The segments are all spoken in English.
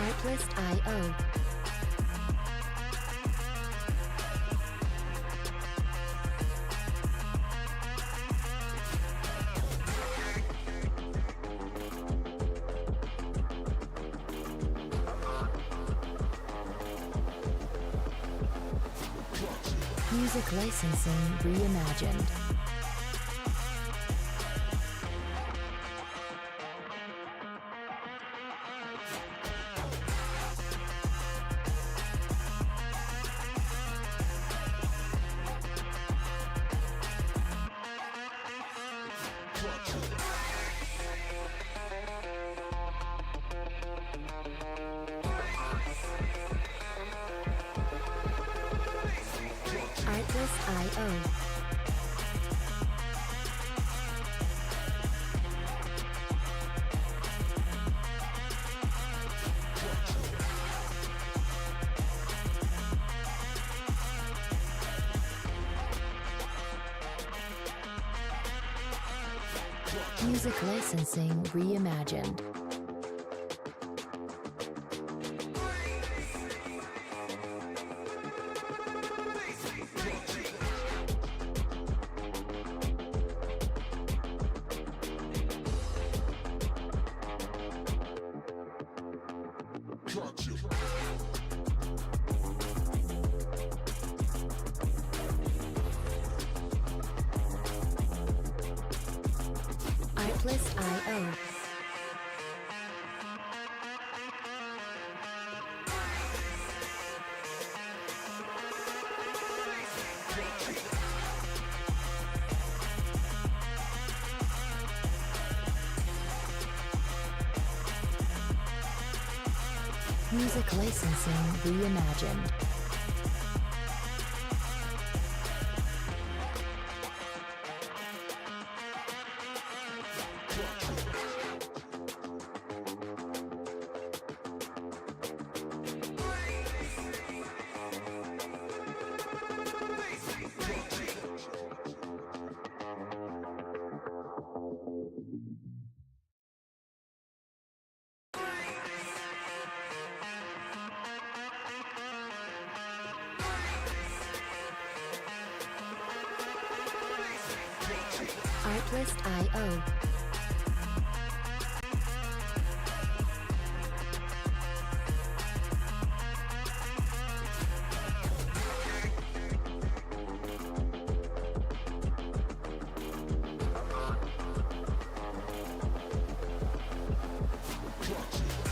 Artlist.io. Music licensing reimagined. Artlist.io. Music licensing reimagined. Artlist.io. Music licensing reimagined. Artlist.io.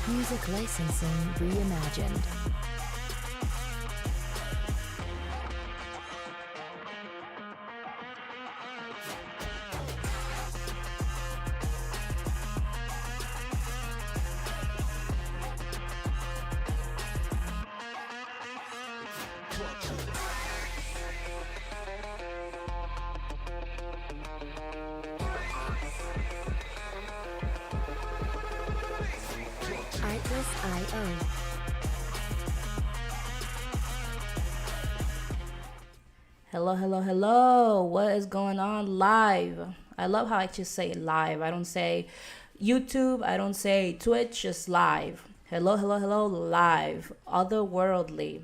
Music licensing reimagined. Artlist.io. Hello, hello, hello. What is going on live? I love how I just say live. I don't say YouTube. I don't say Twitch, just live. Hello, hello, hello, live. Otherworldly.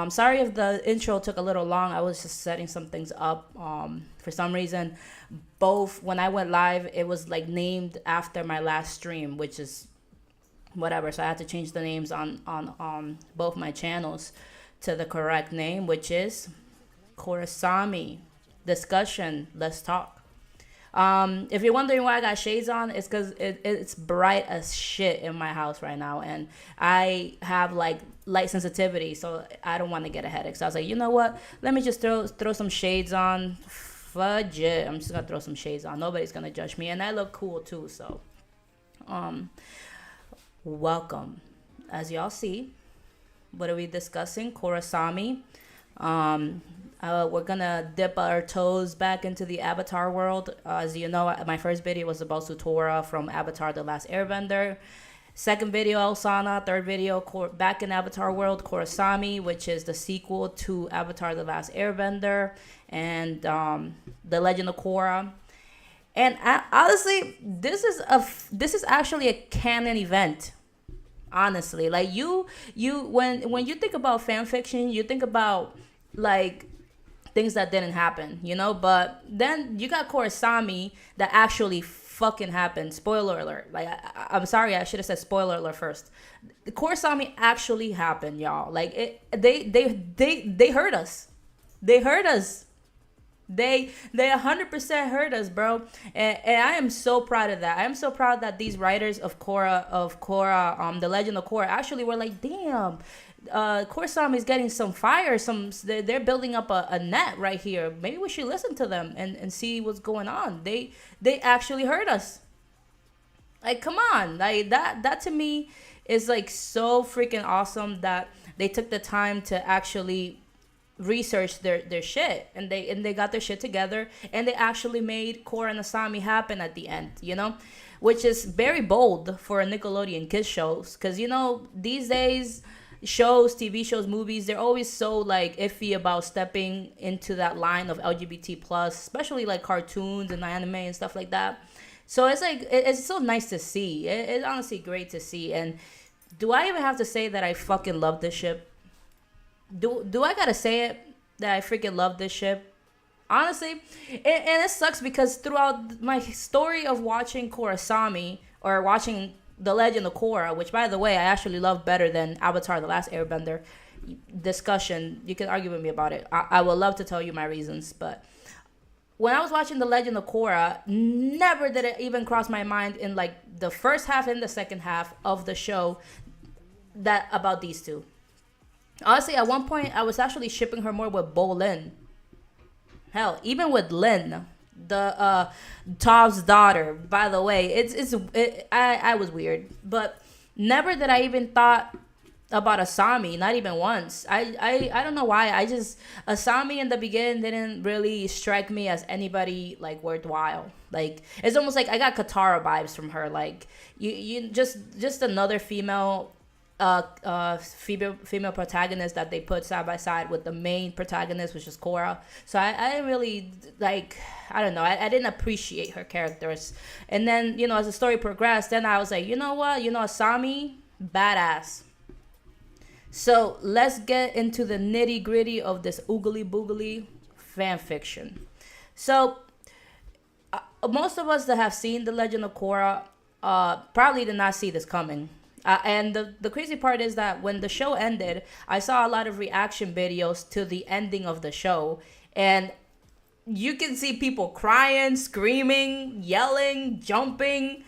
Sorry if the intro took a little long. I was just setting some things up. For some reason, both when I went live, it was like named after my last stream, which is whatever. So I had to change the names on both my channels to the correct name, which is KORRASAMI. Discussion. Let's talk. If you're wondering why I got shades on, it's because it's bright as shit in my house right now, and I have like light sensitivity, so I don't want to get a headache. So I was like, you know what? Let me just throw some shades on. Fudge it. I'm just gonna throw some shades on. Nobody's gonna judge me, and I look cool too. So, welcome. As y'all see, what are we discussing? KORRASAMI. We're gonna dip our toes back into the Avatar world. As you know, my first video was about Sutora from Avatar: The Last Airbender. Second video, Elsana. Third video, back in Avatar world, KORRASAMI, which is the sequel to Avatar: The Last Airbender and The Legend of Korra. And honestly, this is actually a canon event. Honestly, like you when you think about fan fiction, you think about like things that didn't happen, but then you got Korrasami that actually fucking happened. Spoiler alert. Like I'm sorry, I should have said spoiler alert first. The Korrasami actually happened, y'all. Like they heard us. They heard us. They 100% heard us, bro. And I am so proud of that. I am so proud that these writers of Korra, the Legend of Korra, actually were like, damn, Korrasami is getting some fire. They're building up a net right here. Maybe we should listen to them and see what's going on. They actually heard us. Like, come on, like that to me is like so freaking awesome that they took the time to actually research their shit, and they got their shit together, and they actually made Korra and Asami happen at the end, which is very bold for a Nickelodeon kids shows, because these days shows, TV shows, movies, they're always so like iffy about stepping into that line of LGBT plus, especially like cartoons and anime and stuff like that. So it's like it's so nice to see. It's honestly great to see. And do I even have to say that I fucking love this ship? Do I gotta say it that I freaking love this ship? Honestly, and it sucks because throughout my story of watching Korrasami or watching The Legend of Korra, which by the way I actually love better than Avatar: The Last Airbender discussion, you can argue with me about it. I would love to tell you my reasons, but when I was watching The Legend of Korra, never did it even cross my mind in like the first half and the second half of the show that about these two. Honestly, at one point, I was actually shipping her more with Bolin. Hell, even with Lin, the Top's daughter. By the way, I was weird, but never did I even thought about Asami. Not even once. I don't know why. Asami in the beginning didn't really strike me as anybody like worthwhile. Like it's almost like I got Katara vibes from her. Like you just another female protagonist that they put side by side with the main protagonist, which is Korra. So I didn't really like, I don't know, I didn't appreciate her characters. And then as the story progressed, then I was like, you know what, Asami, badass. So let's get into the nitty gritty of this oogly boogly fan fiction. So most of us that have seen The Legend of Korra probably did not see this coming. And the crazy part is that when the show ended, I saw a lot of reaction videos to the ending of the show. And you can see people crying, screaming, yelling, jumping.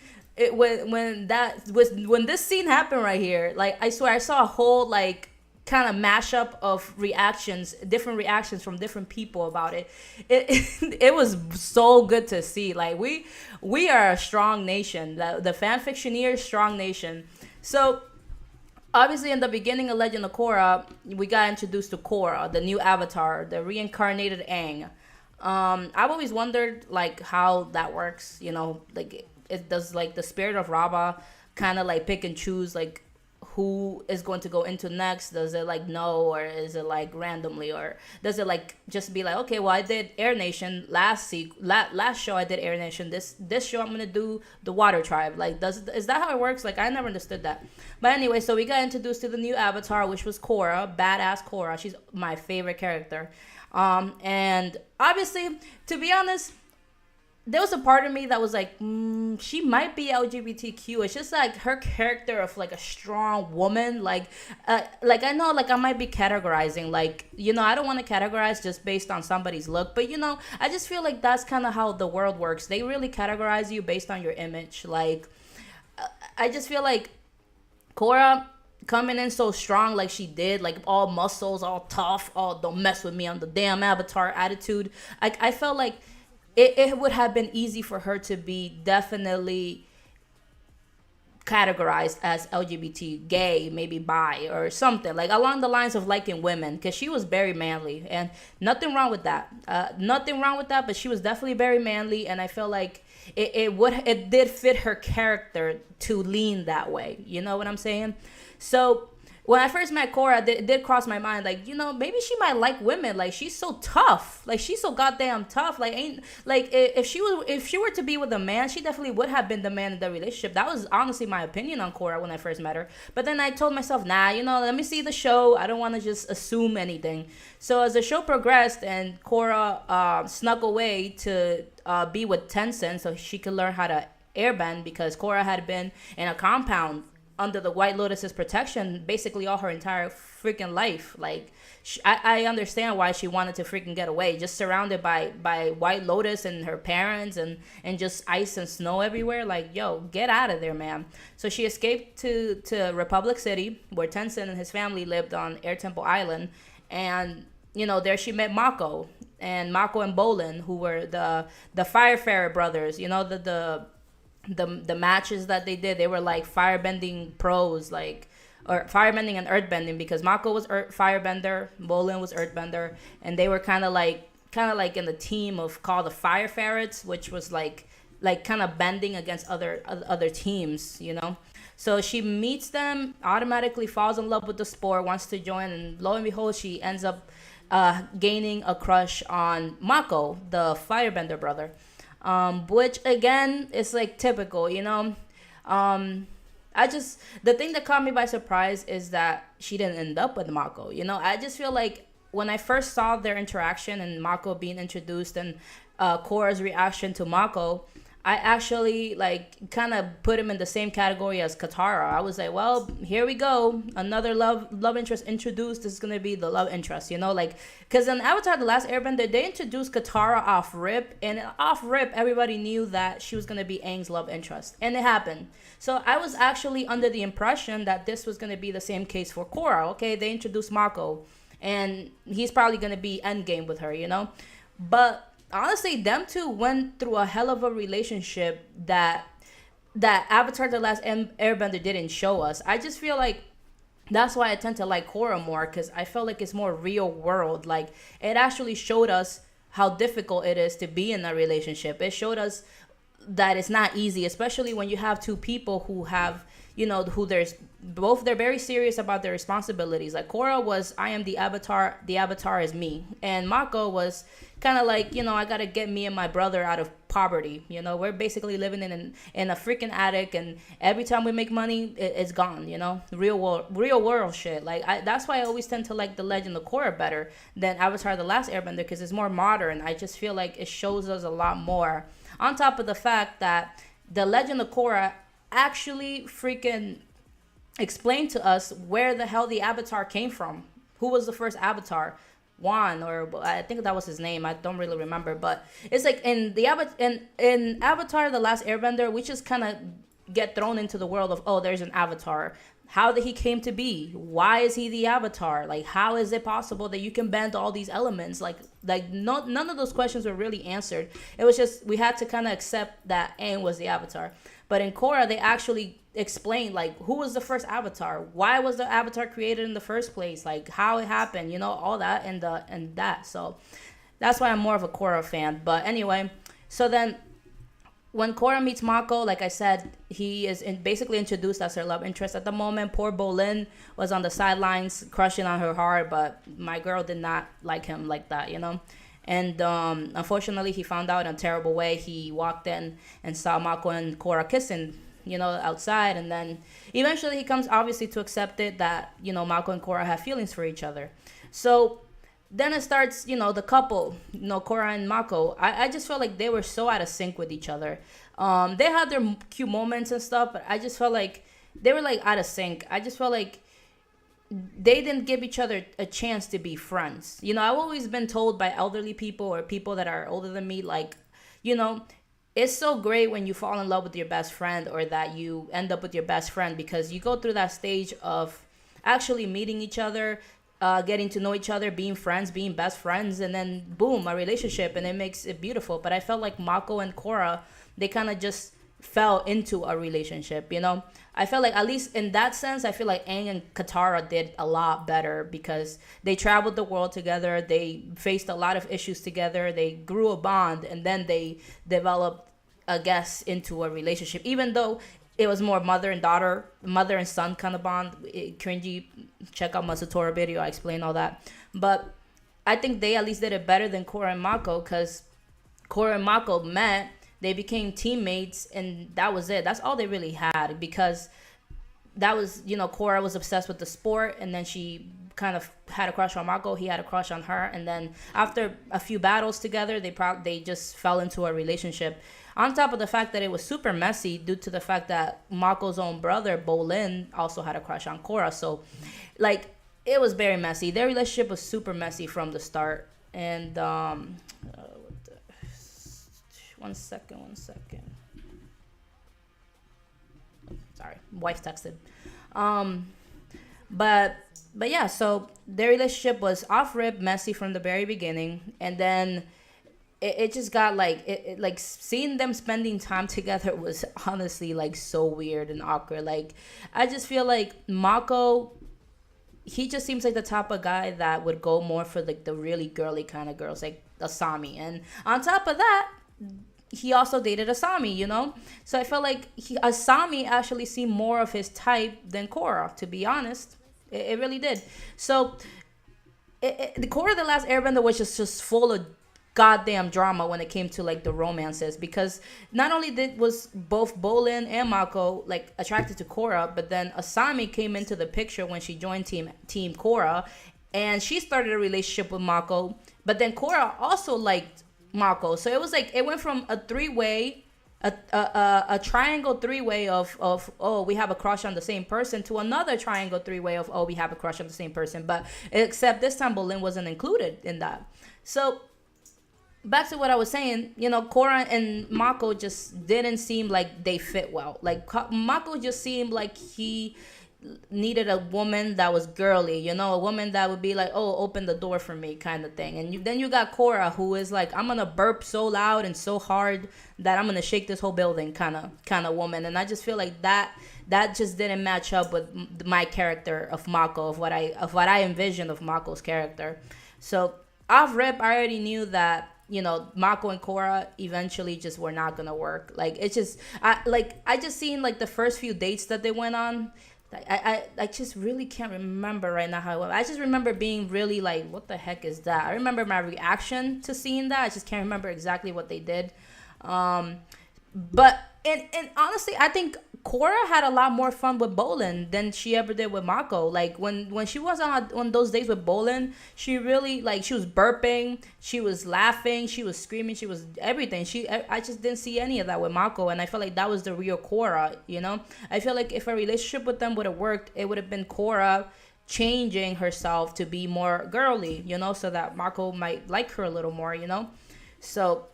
When this scene happened right here, like I swear I saw a whole like kind of mashup of reactions, different reactions from different people about it. It was so good to see. Like we are a strong nation. The fanfictioneers, strong nation. So, obviously, in the beginning of Legend of Korra, we got introduced to Korra, the new avatar, the reincarnated Aang. I've always wondered, like, how that works, like, it does, like, the spirit of Raba kind of, like, pick and choose, like, who is going to go into next? Does it, like, know, or is it, like, randomly, or does it, like, just be like, okay, well, I did Air Nation last show, I did Air Nation. This show, I'm gonna do the Water Tribe. Like, is that how it works? Like, I never understood that. But anyway, so we got introduced to the new avatar, which was Korra, badass Korra. She's my favorite character. And obviously, to be honest, there was a part of me that was like, she might be LGBTQ. It's just like her character of like a strong woman. Like I know, like I might be categorizing, like, I don't want to categorize just based on somebody's look, but I just feel like that's kind of how the world works. They really categorize you based on your image. Like, I just feel like Korra coming in so strong like she did, like all muscles, all tough, all don't mess with me on the damn avatar attitude. I felt like it would have been easy for her to be definitely categorized as LGBT, gay, maybe bi, or something like along the lines of liking women, because she was very manly, and nothing wrong with that. But she was definitely very manly, and I feel like it did fit her character to lean that way. You know what I'm saying? So when I first met Korra, it did cross my mind, like, maybe she might like women. Like, she's so tough. Like, she's so goddamn tough. Like, ain't like if she were to be with a man, she definitely would have been the man in the relationship. That was honestly my opinion on Korra when I first met her. But then I told myself, nah, let me see the show. I don't want to just assume anything. So as the show progressed and Korra snuck away to be with Tencent so she could learn how to airbend, because Korra had been in a compound under the White Lotus's protection basically all her entire freaking life. Like, I understand why she wanted to freaking get away, just surrounded by White Lotus and her parents and just ice and snow everywhere. Like, yo, get out of there, man. So she escaped to Republic City, where Tencent and his family lived on Air Temple Island. And there she met Mako and Bolin, who were the Firefarer brothers. The matches that they did, they were like firebending pros, like, or firebending and earthbending, because Mako was firebender, Bolin was earthbender, and they were kind of like in the team of called the Fire Ferrets, which was like kind of bending against other teams. So she meets them, automatically falls in love with the sport, wants to join, and lo and behold, she ends up gaining a crush on Mako, the firebender brother. Which again is like typical, the thing that caught me by surprise is that she didn't end up with Mako. I just feel like when I first saw their interaction and Mako being introduced and Korra's reaction to Mako, I actually like kind of put him in the same category as Katara. I was like, well, here we go, another love interest introduced. This is gonna be the love interest, because in Avatar: The Last Airbender, they introduced Katara off rip, and off rip, everybody knew that she was gonna be Aang's love interest, and it happened. So I was actually under the impression that this was gonna be the same case for Korra. Okay, they introduced Mako, and he's probably gonna be endgame with her, but honestly, them two went through a hell of a relationship that Avatar: The Last Airbender didn't show us. I just feel like that's why I tend to like Korra more, because I felt like it's more real world. Like, it actually showed us how difficult it is to be in a relationship. It showed us that it's not easy, especially when you have two people who have, who they're very serious about their responsibilities. Like, Korra was, I am the avatar is me. And Mako was kind of like, I gotta get me and my brother out of poverty. We're basically living in a freaking attic, and every time we make money, it's gone. Real world shit. Like, that's why I always tend to like The Legend of Korra better than Avatar: The Last Airbender, because it's more modern. I just feel like it shows us a lot more. On top of the fact that The Legend of Korra actually freaking explained to us where the hell the Avatar came from. Who was the first Avatar? Wan, or I think that was his name. I don't really remember, but it's like in Avatar: The Last Airbender, we just kind of get thrown into the world of, oh, there's an Avatar. How did he came to be? Why is he the Avatar? Like, how is it possible that you can bend all these elements? Like none of those questions were really answered. It was just, we had to kind of accept that Aang was the Avatar. But in Korra, they actually explained, like, who was the first Avatar? Why was the Avatar created in the first place? Like, how it happened, all that and that. So that's why I'm more of a Korra fan. But anyway, so then when Korra meets Mako, like I said, he is basically introduced as her love interest at the moment. Poor Bolin was on the sidelines crushing on her heart, but my girl did not like him like that, And unfortunately, he found out in a terrible way. He walked in and saw Mako and Korra kissing, outside. And then eventually he comes obviously to accept it that, Mako and Korra have feelings for each other. So then it starts, the couple, Korra and Mako. I just felt like they were so out of sync with each other. They had their cute moments and stuff, but I just felt like they were like out of sync. I just felt like they didn't give each other a chance to be friends. I've always been told by elderly people or people that are older than me, like, it's so great when you fall in love with your best friend, or that you end up with your best friend, because you go through that stage of actually meeting each other, getting to know each other, being friends, being best friends, and then boom, a relationship, and it makes it beautiful. But I felt like Mako and Korra, they kind of just fell into a relationship, I felt like, at least in that sense, I feel like Aang and Katara did a lot better, because they traveled the world together, they faced a lot of issues together, they grew a bond, and then they developed, I guess, into a relationship, even though it was more mother and daughter, mother and son kind of bond, cringy check out my tutorial video. I explain all that. But I think they at least did it better than Korra and Mako, because Korra and Mako met, they became teammates, and that was it. That's all they really had, because that was, Korra was obsessed with the sport, and then she kind of had a crush on Mako. He had a crush on her, and then after a few battles together, they just fell into a relationship. On top of the fact that it was super messy due to the fact that Mako's own brother, Bolin, also had a crush on Korra. So, like, it was very messy. Their relationship was super messy from the start. And, one second. Sorry, wife texted. But yeah, so their relationship was off rip, messy from the very beginning, and then it just got like seeing them spending time together was honestly like so weird and awkward. Like, I just feel like Mako, he just seems like the type of guy that would go more for like the really girly kind of girls, like Asami. And on top of that, he also dated Asami, So I felt like Asami actually seemed more of his type than Korra, to be honest. It really did. So the Korra the Last Airbender was just full of goddamn drama when it came to like the romances, because not only was both Bolin and Mako like attracted to Korra, but then Asami came into the picture when she joined team Korra, and she started a relationship with Mako, but then Korra also liked Mako. So it was like, it went from a three-way, a triangle three-way of oh, we have a crush on the same person, to another triangle three-way of oh, we have a crush on the same person, but except this time Bolin wasn't included in that. So back to what I was saying, Korra and Mako just didn't seem like they fit well. Like, Mako just seemed like he needed a woman that was girly, a woman that would be like, oh, open the door for me kind of thing. And then you got Korra, who is like, I'm gonna burp so loud and so hard that I'm gonna shake this whole building kind of woman. And I just feel like that just didn't match up with my character of Mako, of what I envisioned of Mako's character. So off rip, I already knew that Mako and Korra eventually just were not gonna work. Like, it's just I just seen like the first few dates that they went on. I just really can't remember right now how it went. I just remember being really like, what the heck is that? I remember my reaction to seeing that. I just can't remember exactly what they did. But and honestly, I think Korra had a lot more fun with Bolin than she ever did with Mako. Like, when she was on those days with Bolin, she really, like, she was burping, she was laughing, she was screaming, she was everything. I just didn't see any of that with Mako, and I felt like that was the real Korra, I feel like if a relationship with them would have worked, it would have been Korra changing herself to be more girly, so that Mako might like her a little more, So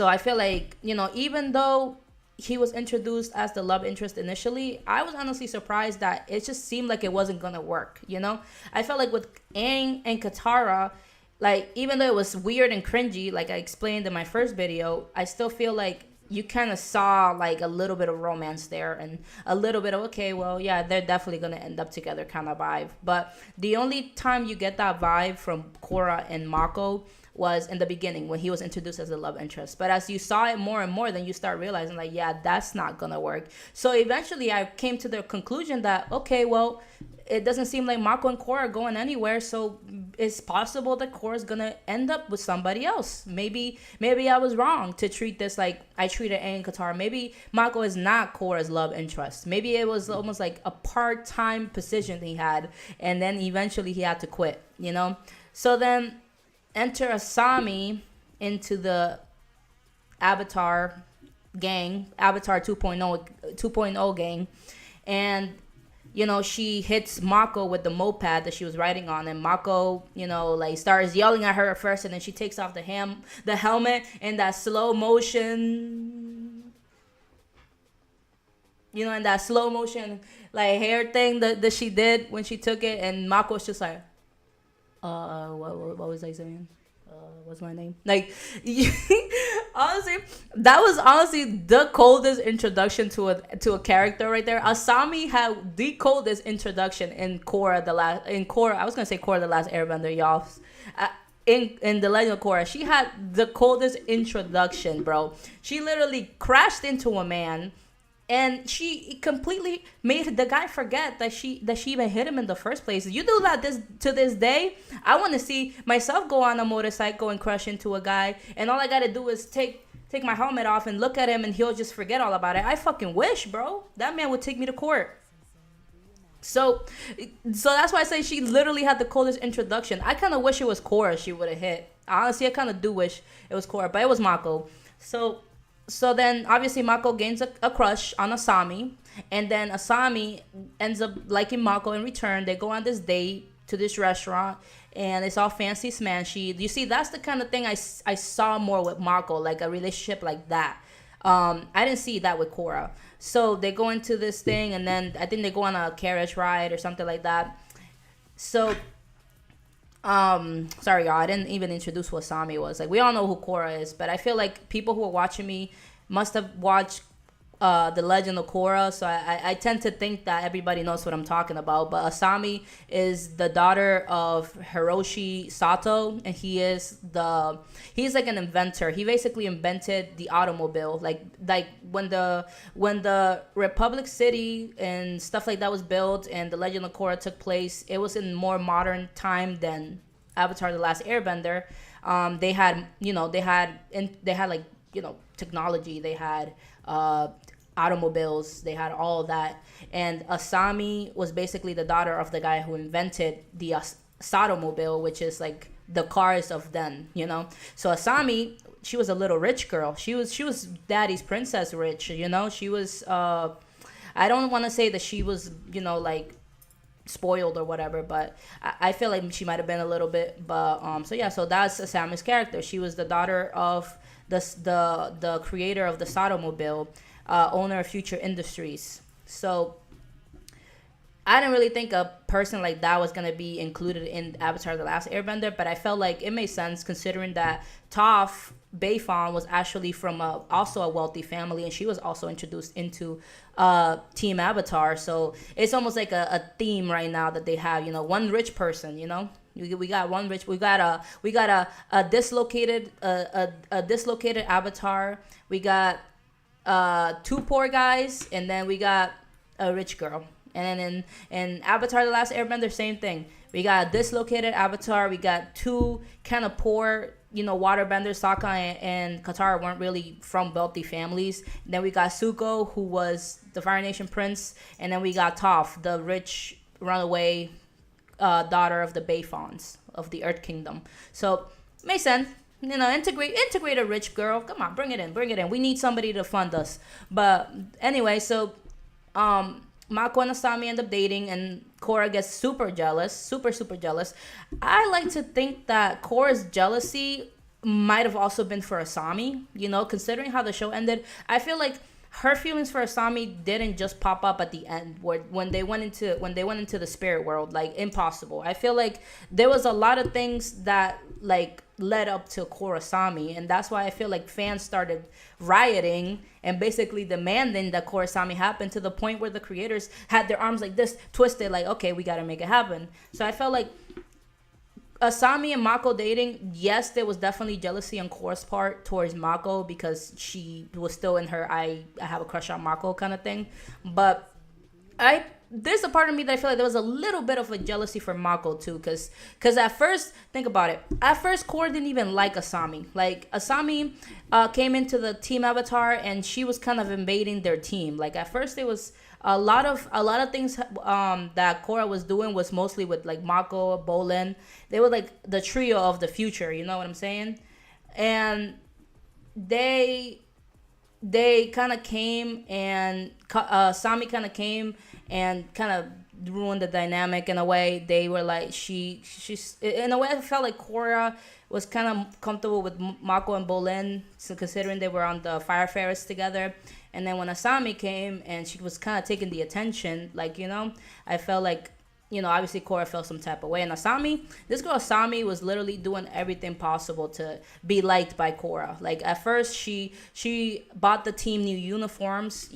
I feel like, even though he was introduced as the love interest initially, I was honestly surprised that it just seemed like it wasn't gonna work, I felt like with Aang and Katara, like, even though it was weird and cringy, like I explained in my first video, I still feel like you kind of saw like a little bit of romance there, and a little bit of, okay, well, yeah, they're definitely gonna end up together kind of vibe. But the only time you get that vibe from Korra and Mako was in the beginning when he was introduced as a love interest. But as you saw it more and more, then you start realizing like, yeah, that's not gonna work. So eventually I came to the conclusion that, okay, well, it doesn't seem like Mako and Korra are going anywhere, so it's possible that Korra's gonna end up with somebody else. Maybe I was wrong to treat this like I treated Aang and Katara. Maybe Mako is not Korra's love interest. Maybe it was almost like a part-time position he had, and then eventually he had to quit, So then enter Asami into the Avatar gang, Avatar 2.0 gang, and she hits Mako with the moped that she was riding on, and Mako, like, starts yelling at her at first, and then she takes off the helmet, and that slow motion, and that slow motion like hair thing that she did when she took it, and Mako was just like, what was I saying? What's my name? Like, honestly, that was honestly the coldest introduction to a character right there. Asami had the coldest introduction in Korra I was gonna say Korra the Last Airbender, y'all. In the Legend of Korra, she had the coldest introduction, bro. She literally crashed into a man, and she completely made the guy forget that she even hit him in the first place. You do that this to this day. I want to see myself go on a motorcycle and crush into a guy, and all I gotta do is take my helmet off and look at him, and he'll just forget all about it. I fucking wish, bro, that man would take me to court. So that's why I say she literally had the coldest introduction. I kind of wish it was Korra she would have hit. Honestly, I kind of do wish it was Korra, but it was Mako. So then obviously Mako gains a crush on Asami, and then Asami ends up liking Mako in return. They go on this date to this restaurant, and it's all fancy smashy. You see, that's the kind of thing I saw more with Mako, like a relationship like that. I didn't see that with Korra. So they go into this thing, and then I think they go on a carriage ride or something like that. So, sorry y'all, I didn't even introduce who Asami was. Like, we all know who Korra is, but I feel like people who are watching me must have watched The Legend of Korra, so I tend to think that everybody knows what I'm talking about. But Asami is the daughter of Hiroshi Sato, and he's like an inventor. He basically invented the automobile. Like when the Republic City and stuff like that was built, and The Legend of Korra took place, it was in more modern time than Avatar: The Last Airbender. They had like, technology. They had automobiles. They had all of that. And Asami was basically the daughter of the guy who invented the Satomobile, which is like the cars of then. So Asami, she was a little rich girl. She was daddy's princess rich. She was. I don't want to say that she was like spoiled or whatever, but I feel like she might have been a little bit. But so that's Asami's character. She was the daughter of the creator of the Satomobile, owner of Future Industries. So I didn't really think a person like that was going to be included in Avatar: The Last Airbender, but I felt like it made sense considering that Toph Beifong was actually from also a wealthy family, and she was also introduced into Team Avatar. So it's almost like a theme right now that they have, one rich person, we got one rich. We got a dislocated avatar. We got two poor guys, and then we got a rich girl. And then in Avatar: The Last Airbender, same thing. We got a dislocated avatar. We got two kind of poor, waterbenders. Sokka and Katara weren't really from wealthy families. And then we got Zuko, who was the Fire Nation prince, and then we got Toph, the rich runaway daughter of the Beifongs of the Earth Kingdom. So makes sense. Integrate a rich girl. Come on, bring it in. We need somebody to fund us. But anyway, so Mako and Asami end up dating, and Korra gets super jealous, super jealous. I like to think that Korra's jealousy might have also been for Asami. Considering how the show ended, I feel like her feelings for Asami didn't just pop up at the end, when they went into the spirit world. Like, impossible. I feel like there was a lot of things that like led up to KORRASAMI, and that's why I feel like fans started rioting and basically demanding that KORRASAMI happen, to the point where the creators had their arms like this twisted, like, okay, we gotta make it happen. So I felt like Asami and Mako dating, yes, there was definitely jealousy on Korra's part towards Mako, because she was still in her I have a crush on Mako kind of thing. But there's a part of me that I feel like there was a little bit of a jealousy for Mako too, because at first, think about it, at first Korra didn't even like Asami. Like, Asami came into the Team Avatar, and she was kind of invading their team. Like, at first it was a lot of things that Korra was doing was mostly with like Mako, Bolin. They were like the trio of the future, you know what I'm saying? And they kind of came, and Sami kind of came and kind of ruined the dynamic in a way. They were like, she's in a way, I felt like Korra was kind of comfortable with Mako and Bolin, so considering they were on the Fire Ferris together. And then when Asami came and she was kind of taking the attention, like, I felt like, obviously Korra felt some type of way. And this girl Asami was literally doing everything possible to be liked by Korra. Like, at first she bought the team new uniforms,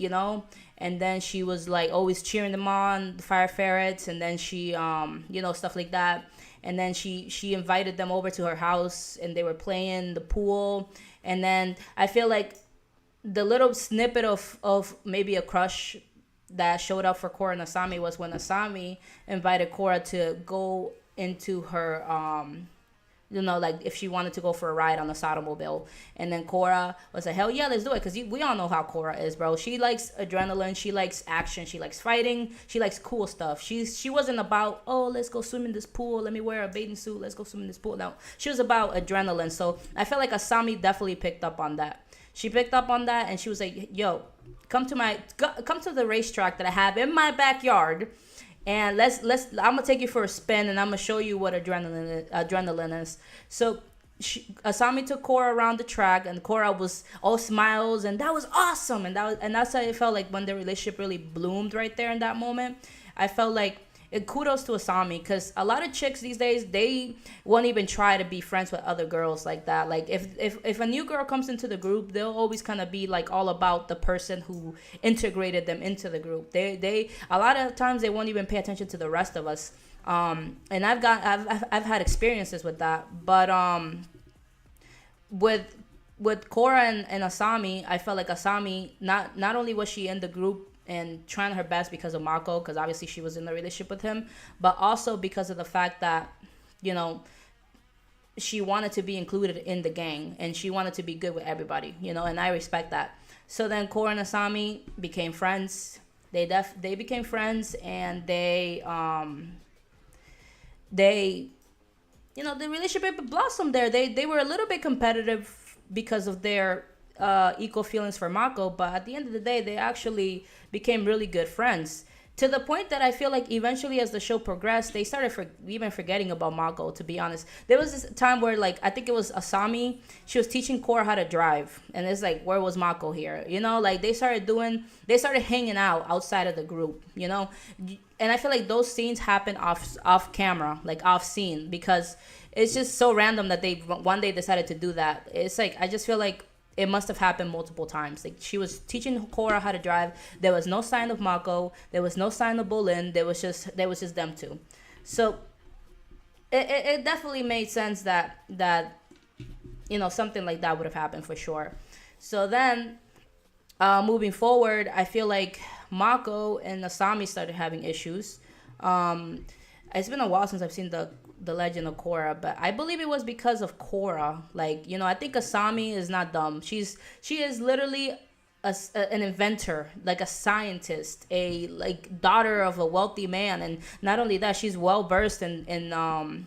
and then she was like always cheering them on, the Fire Ferrets, and then she stuff like that. And then she invited them over to her house, and they were playing the pool. And then I feel like the little snippet of maybe a crush that showed up for Korra and Asami was when Asami invited Korra to go into her like if she wanted to go for a ride on the Sotomobile. And then Korra was like, hell yeah, let's do it. Because we all know how Korra is, bro. She likes adrenaline. She likes action. She likes fighting. She likes cool stuff. She wasn't about, oh, let's go swim in this pool. Let me wear a bathing suit. Let's go swim in this pool. No, she was about adrenaline. So I felt like Asami definitely picked up on that. She picked up on that, and she was like, yo, come to the racetrack that I have in my backyard, and let's I'm gonna take you for a spin, and I'm gonna show you what adrenaline is. So Asami took Korra around the track, and Korra was all smiles, and that was awesome, and that's how it felt like when the relationship really bloomed right there in that moment. I felt like kudos to Asami, because a lot of chicks these days, they won't even try to be friends with other girls like that. Like if a new girl comes into the group, they'll always kind of be like all about the person who integrated them into the group. They a lot of times they won't even pay attention to the rest of us. And I've had experiences with that, but with Korra and Asami, I felt like Asami, not only was she in the group and trying her best because of Mako, because obviously she was in a relationship with him, but also because of the fact that, she wanted to be included in the gang, and she wanted to be good with everybody, and I respect that. So then Korra and Asami became friends. They became friends, and the relationship blossomed there. They were a little bit competitive because of their equal feelings for Mako, but at the end of the day, they actually became really good friends, to the point that I feel like eventually as the show progressed, they started even forgetting about Mako, to be honest. There was this time where, like, I think it was Asami, she was teaching Korra how to drive, and it's like, where was Mako here? Like they started hanging out outside of the group, and I feel like those scenes happen off camera, like off scene, because it's just so random that they one day decided to do that. It's like, I just feel like it must have happened multiple times. Like, she was teaching Korra how to drive. There was no sign of Mako. There was no sign of Bolin. There was just them two. So it definitely made sense that something like that would have happened for sure. So then moving forward, I feel like Mako and Asami started having issues. It's been a while since I've seen the Legend of Korra, but I believe it was because of Korra. Like, I think Asami is not dumb. She is literally an inventor, like a scientist, a like daughter of a wealthy man, and not only that, she's well versed in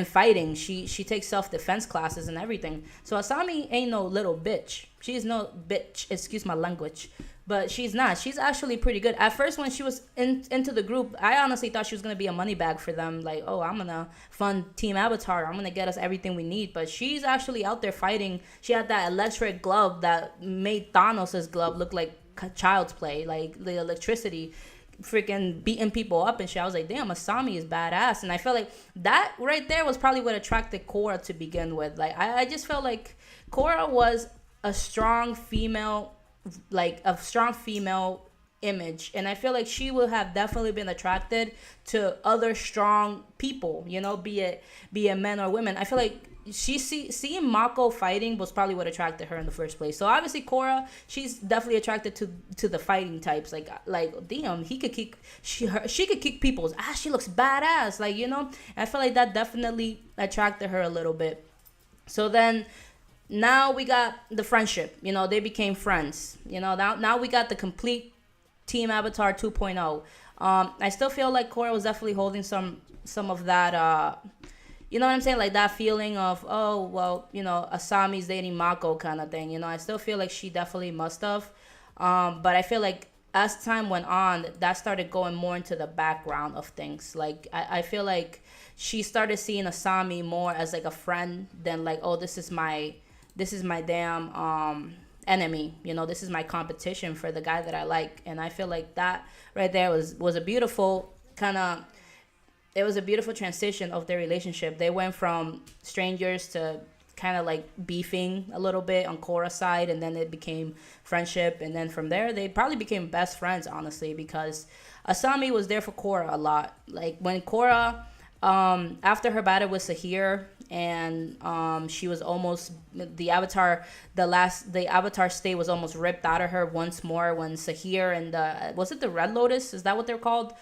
fighting. She takes self-defense classes and everything. So Asami ain't no little bitch. She is no bitch, excuse my language. But she's not. She's actually pretty good. At first, when she was into the group, I honestly thought she was going to be a money bag for them. Like, oh, I'm going to fund Team Avatar. I'm going to get us everything we need. But she's actually out there fighting. She had that electric glove that made Thanos' glove look like child's play. Like, the electricity freaking beating people up and shit. I was like, damn, Asami is badass. And I felt like that right there was probably what attracted Korra to begin with. Like, I just felt like Korra was a strong female image, and I feel like she would have definitely been attracted to other strong people, be it men or women. I feel like seeing Mako fighting was probably what attracted her in the first place. So obviously Korra, she's definitely attracted to the fighting types, like damn, she could kick people's ass, she looks badass, and I feel like that definitely attracted her a little bit. So then now we got the friendship, they became friends, now we got the complete Team Avatar 2.0. I still feel like Korra was definitely holding some of that, you know what I'm saying, like that feeling of, oh, well, Asami's dating Mako kind of thing, I still feel like she definitely must have, but I feel like as time went on, that started going more into the background of things. Like, I feel like she started seeing Asami more as like a friend than like, oh, this is my damn enemy, this is my competition for the guy that I like. And I feel like that right there was a beautiful it was a beautiful transition of their relationship. They went from strangers to kind of like beefing a little bit on Korra's side, and then it became friendship, and then from there they probably became best friends, honestly, because Asami was there for Korra a lot. Like when Korra after her battle with Sahir, and she was almost the avatar state was almost ripped out of her once more when Sahir and the was it the Red Lotus, is that what they're called,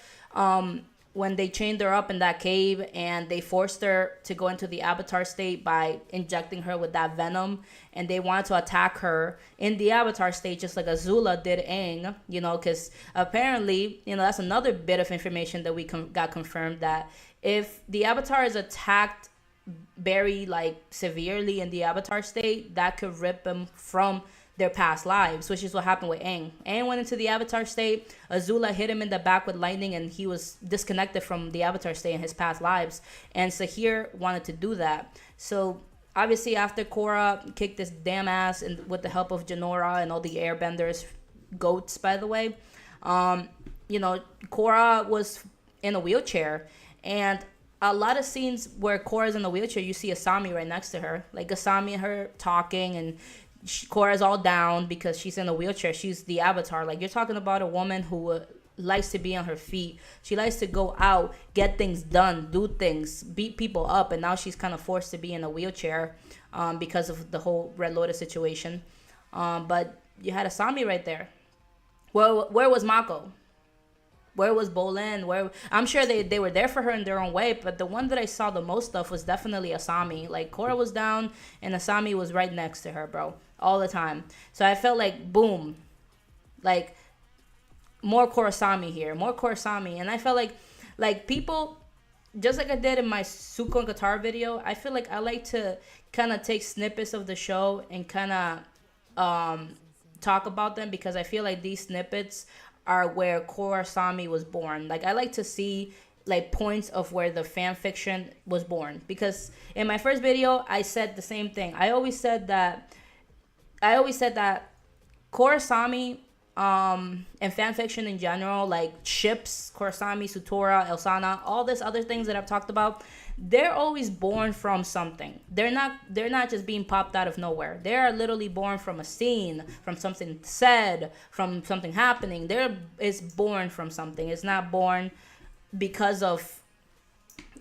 when they chained her up in that cave and they forced her to go into the avatar state by injecting her with that venom, and they wanted to attack her in the avatar state just like Azula did Aang, because apparently, that's another bit of information that we got confirmed, that if the avatar is attacked very like severely in the avatar state, that could rip them from their past lives, which is what happened with Aang. Aang went into the avatar state. Azula hit him in the back with lightning, and he was disconnected from the avatar state in his past lives. And Sahir wanted to do that. So obviously, after Korra kicked his damn ass, and with the help of Janora and all the airbenders, goats, by the way, Korra was in a wheelchair, and a lot of scenes where Korra's in the wheelchair, you see Asami right next to her, like Asami and her talking, and Korra's all down because she's in a wheelchair. She's the avatar. Like, you're talking about a woman who likes to be on her feet. She likes to go out, get things done, do things, beat people up, and now she's kind of forced to be in a wheelchair because of the whole Red Lotus situation. But you had Asami right there. Where was Mako? Where was Bolin? I'm sure they were there for her in their own way, but the one that I saw the most of was definitely Asami. Like, Korra was down and Asami was right next to her, bro, all the time. So I felt like, boom, like, more KORRASAMI here, more KORRASAMI. And I felt like people, just like I did in my Suko and guitar video, I feel like I like to kind of take snippets of the show and kind of talk about them, because I feel like these snippets are where KORRASAMI was born. Like, I like to see like points of where the fan fiction was born, because in my first video I said the same thing. I always said that KORRASAMI and fan fiction in general, like ships, KORRASAMI, Sutora, Elsana, all this other things that I've talked about, they're always born from something. They're not just being popped out of nowhere. They are literally born from a scene, from something said, from something happening. It's born from something. It's not born because of,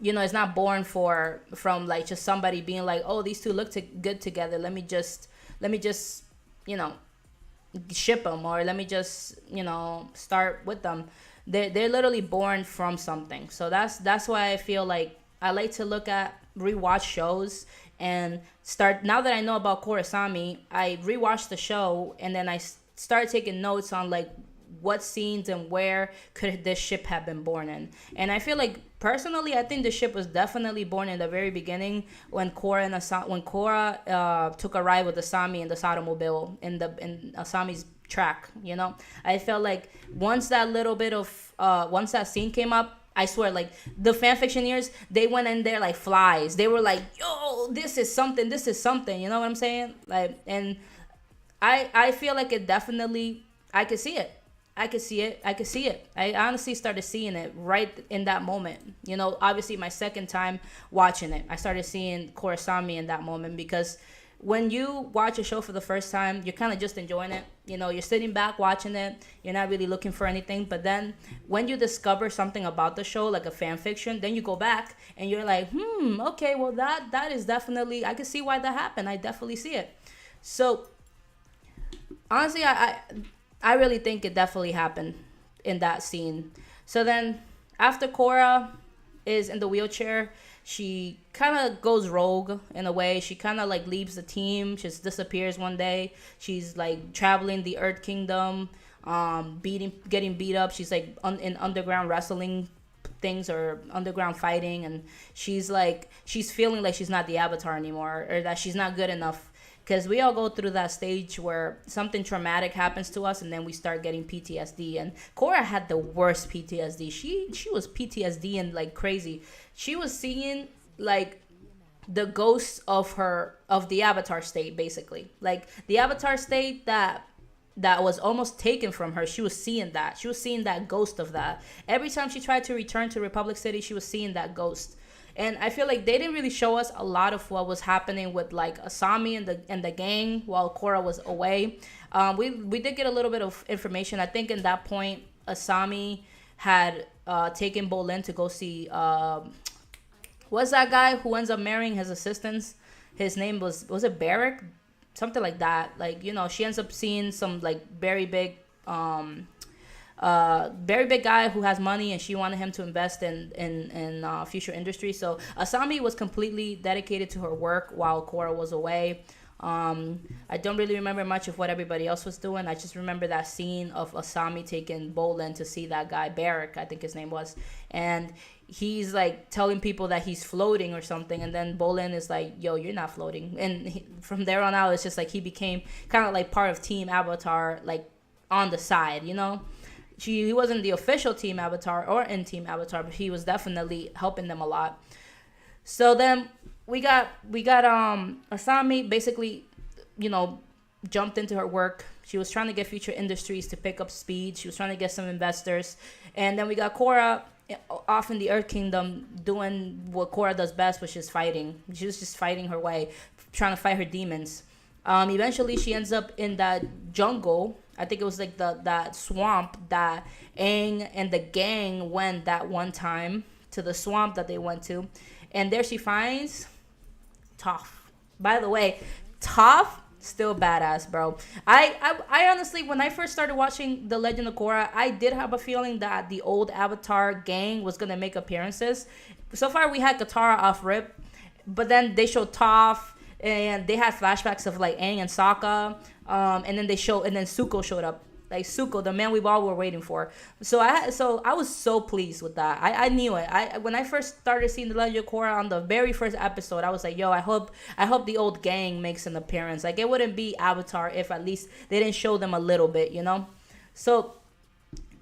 it's not born from like just somebody being like, oh, these two look good together. Let me just ship them, or let me just start with them. They're literally born from something. So that's why I feel like I like to rewatch shows and start. Now that I know about KORRASAMI, I rewatch the show and then I start taking notes on like what scenes and where could this ship have been born in. And I feel like, personally, I think the ship was definitely born in the very beginning when Korra took a ride with Asami in the Satomobile in Asami's track. I felt like once that scene came up, I swear, like, the fanfictioneers, they went in there like flies. They were like, yo, this is something. You know what I'm saying? Like, and I feel like it definitely, I could see it. I honestly started seeing it right in that moment. Obviously my second time watching it, I started seeing KORRASAMI in that moment, because when you watch a show for the first time, you're kind of just enjoying it. You're sitting back watching it. You're not really looking for anything. But then when you discover something about the show, like a fan fiction, then you go back and you're like, okay, well, that is definitely, I can see why that happened. I definitely see it. So honestly, I really think it definitely happened in that scene. So then after Korra is in the wheelchair, she kind of goes rogue in a way. She kind of like leaves the team, just disappears one day. She's like traveling the Earth Kingdom, getting beat up. She's like in underground wrestling things or underground fighting, and she's feeling like she's not the Avatar anymore, or that she's not good enough. Because we all go through that stage where something traumatic happens to us and then we start getting PTSD. And Korra had the worst PTSD. She was PTSD and like crazy. She was seeing like the ghosts of the Avatar state, basically. Like the Avatar state that was almost taken from her. She was seeing that. She was seeing that ghost of that. Every time she tried to return to Republic City, she was seeing that ghost. And I feel like they didn't really show us a lot of what was happening with like Asami and the gang while Korra was away. We did get a little bit of information. I think in that point, Asami had taken Bolin to go see What's that guy who ends up marrying his assistants? His name was it Barrick? Something like that. Like, you know, she ends up seeing some like very big guy who has money, and she wanted him to invest in future industry. So Asami was completely dedicated to her work while Korra was away. I don't really remember much of what everybody else was doing. I just remember that scene of Asami taking Bolin to see that guy Barrick, I think his name was, and he's like telling people that he's floating or something, and then Bolin is like, yo, you're not floating. And from there on out, it's just like he became kind of like part of Team Avatar, like on the side, you know. He wasn't the official Team Avatar or in Team Avatar, but he was definitely helping them a lot. So then we got Asami basically, you know, jumped into her work. She was trying to get Future Industries to pick up speed. She was trying to get some investors. And then we got Korra off in the Earth Kingdom doing what Korra does best, which is fighting. She was just fighting her way, trying to fight her demons. Eventually, she ends up in that jungle. I think it was like that swamp that Aang and the gang went that one time, to the swamp that they went to. And there she finds Toph. By the way, Toph, still badass, bro. I honestly, when I first started watching The Legend of Korra, I did have a feeling that the old Avatar gang was going to make appearances. So far, we had Katara off rip, but then they showed Toph, and they had flashbacks of like Aang and Sokka, and then Zuko showed up. Like Zuko, the man we all were waiting for. So I was so pleased with that. I knew it. When I first started seeing The Legend of Korra on the very first episode, I was like, yo, I hope the old gang makes an appearance. Like, it wouldn't be Avatar if at least they didn't show them a little bit, you know? So,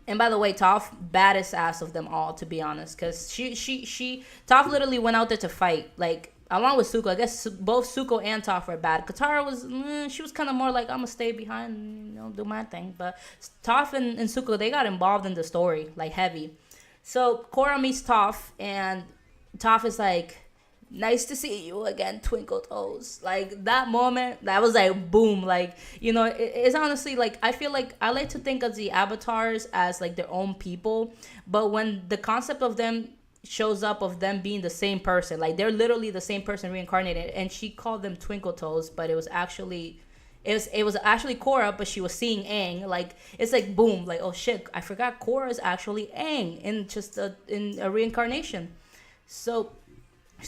and by the way, Toph, baddest ass of them all, to be honest, because Toph literally went out there to fight, like, along with Zuko. I guess both Zuko and Toph were bad. Katara was, she was kind of more like, I'm going to stay behind and, you know, do my thing. But Toph and Zuko, they got involved in the story, like, heavy. So Korra meets Toph, and Toph is like, nice to see you again, Twinkle Toes. Like, that moment, that was like, boom. Like, you know, it's honestly, like, I feel like I like to think of the avatars as, like, their own people. But when the concept of them shows up, of them being the same person, like they're literally the same person reincarnated, and she called them Twinkle Toes, but it was actually Korra, but she was seeing Aang. Like, it's like, boom, like, oh shit, I forgot Korra is actually Aang in a reincarnation. So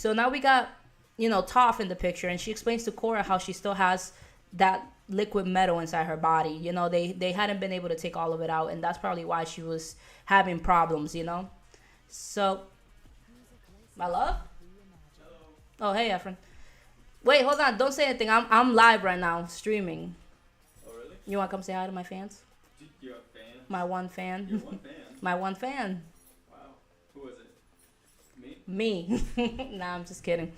now we got, you know, Toph in the picture, and she explains to Korra how she still has that liquid metal inside her body. You know, they hadn't been able to take all of it out, and that's probably why she was having problems, you know. So, my love? Oh, hey, Efren. Wait, hold on. Don't say anything. I'm live right now, streaming. Oh, really? You want to come say hi to my fans? You're a fan? My one fan. You're one fan? My one fan. Wow. Who is it? Me? Me. Nah, I'm just kidding.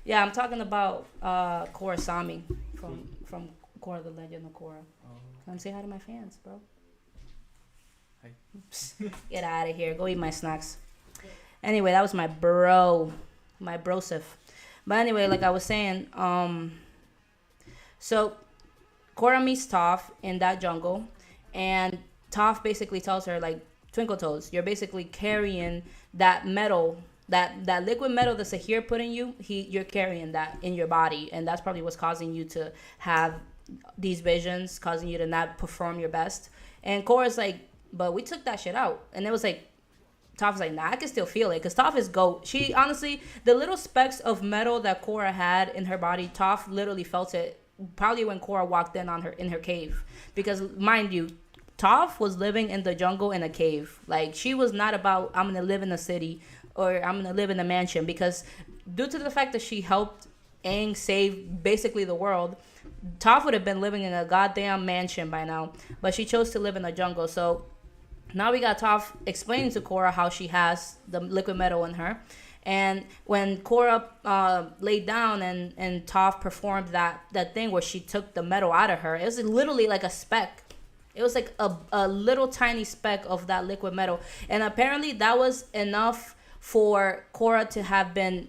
Yeah, I'm talking about KORRASAMI from Korra, The Legend of Korra. Oh. Come say hi to my fans, bro. Hi. Get out of here. Go eat my snacks. Anyway, that was my brosif. But anyway, like I was saying, so Korra meets Toph in that jungle, and Toph basically tells her, like, Twinkle Toes, you're basically carrying that metal, that liquid metal that Sahir put in you. You're carrying that in your body, and that's probably what's causing you to have these visions, causing you to not perform your best. And Korra's like, but we took that shit out, and it was like, Toph's like, nah, I can still feel it, because Toph is GOAT. She, honestly, the little specks of metal that Korra had in her body, Toph literally felt it probably when Korra walked in her cave. Because, mind you, Toph was living in the jungle in a cave. Like, she was not about, I'm going to live in a city, or I'm going to live in a mansion. Because due to the fact that she helped Aang save basically the world, Toph would have been living in a goddamn mansion by now. But she chose to live in the jungle. So now we got Toph explaining to Korra how she has the liquid metal in her. And when Korra laid down and Toph performed that thing where she took the metal out of her, it was literally like a speck. It was like a little tiny speck of that liquid metal. And apparently that was enough for Korra to have been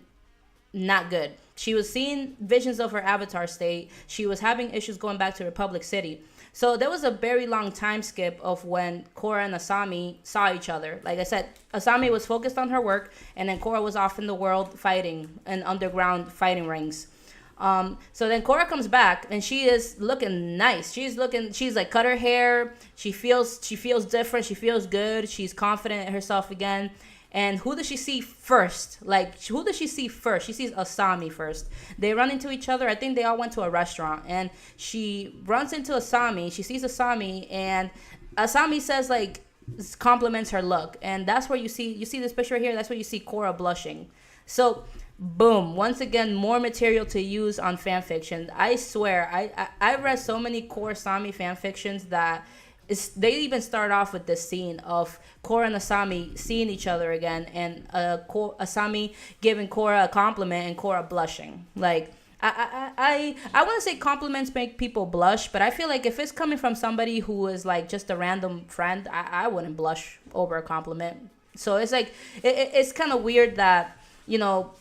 not good. She was seeing visions of her avatar state. She was having issues going back to Republic City. So there was a very long time skip of when Korra and Asami saw each other. Like I said, Asami was focused on her work, and then Korra was off in the world fighting in underground fighting rings. So then Korra comes back and she is looking nice. She's like cut her hair. She feels different. She feels good. She's confident in herself again. And who does she see first? Who does she see first? She sees Asami first. They run into each other. I think they all went to a restaurant. And she runs into Asami. She sees Asami. And Asami says, like, compliments her look. And that's where you see this picture here. That's where you see Korra blushing. So, boom. Once again, more material to use on fanfiction. I swear, I read so many KORRASAMI fanfictions that... they even start off with this scene of Korra and Asami seeing each other again, and Asami giving Korra a compliment and Korra blushing. Like, I wouldn't say compliments make people blush, but I feel like if it's coming from somebody who is like just a random friend, I wouldn't blush over a compliment. So it's like, it's kind of weird that, you know,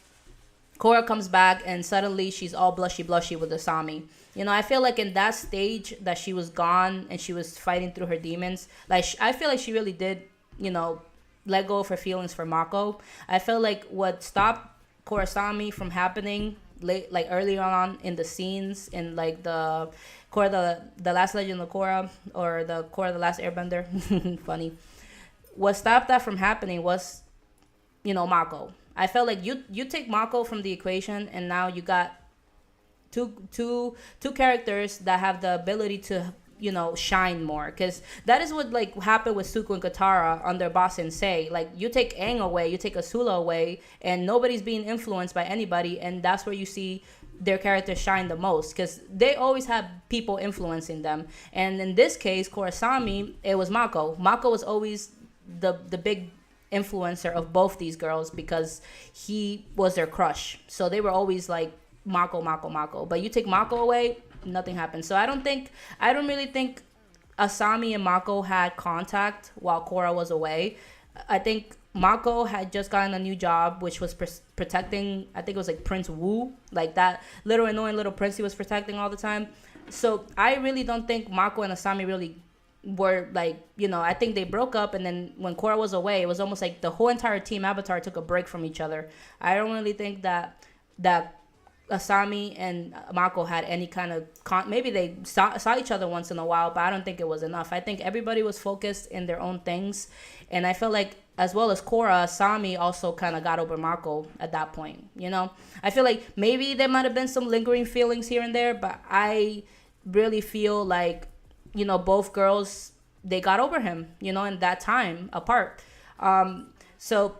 Korra comes back and suddenly she's all blushy with Asami. You know, I feel like in that stage that she was gone and she was fighting through her demons, like, I feel like she really did, you know, let go of her feelings for Mako. I feel like what stopped KORRASAMI from happening like earlier on in the scenes in like the Korra, the Last Legend of Korra, or the Korra, the Last Airbender, funny. What stopped that from happening was, you know, Mako. I felt like you take Mako from the equation, and now you got two characters that have the ability to, you know, shine more, because that is what like happened with Suko and Katara under Ba Sensei. Like, you take Aang away, you take Asula away, and nobody's being influenced by anybody, and that's where you see their characters shine the most, because they always have people influencing them. And in this case, KORRASAMI, it was Mako. Mako was always the big influencer of both these girls because he was their crush. So they were always like Mako. But you take Mako away, nothing happens. So I don't really think Asami and Mako had contact while Korra was away. I think Mako had just gotten a new job, which was protecting, I think it was like Prince Wu, like that little annoying little prince he was protecting all the time. So I really don't think Mako and Asami really were like, you know, I think they broke up, and then when Korra was away, it was almost like the whole entire team Avatar took a break from each other. I don't really think that Asami and Mako had any kind of maybe they saw each other once in a while, but I don't think it was enough. I think everybody was focused in their own things, and I feel like as well as Korra, Asami also kind of got over Mako at that point. You know, I feel like maybe there might have been some lingering feelings here and there, but I really feel like, you know, both girls, they got over him, you know, in that time apart. So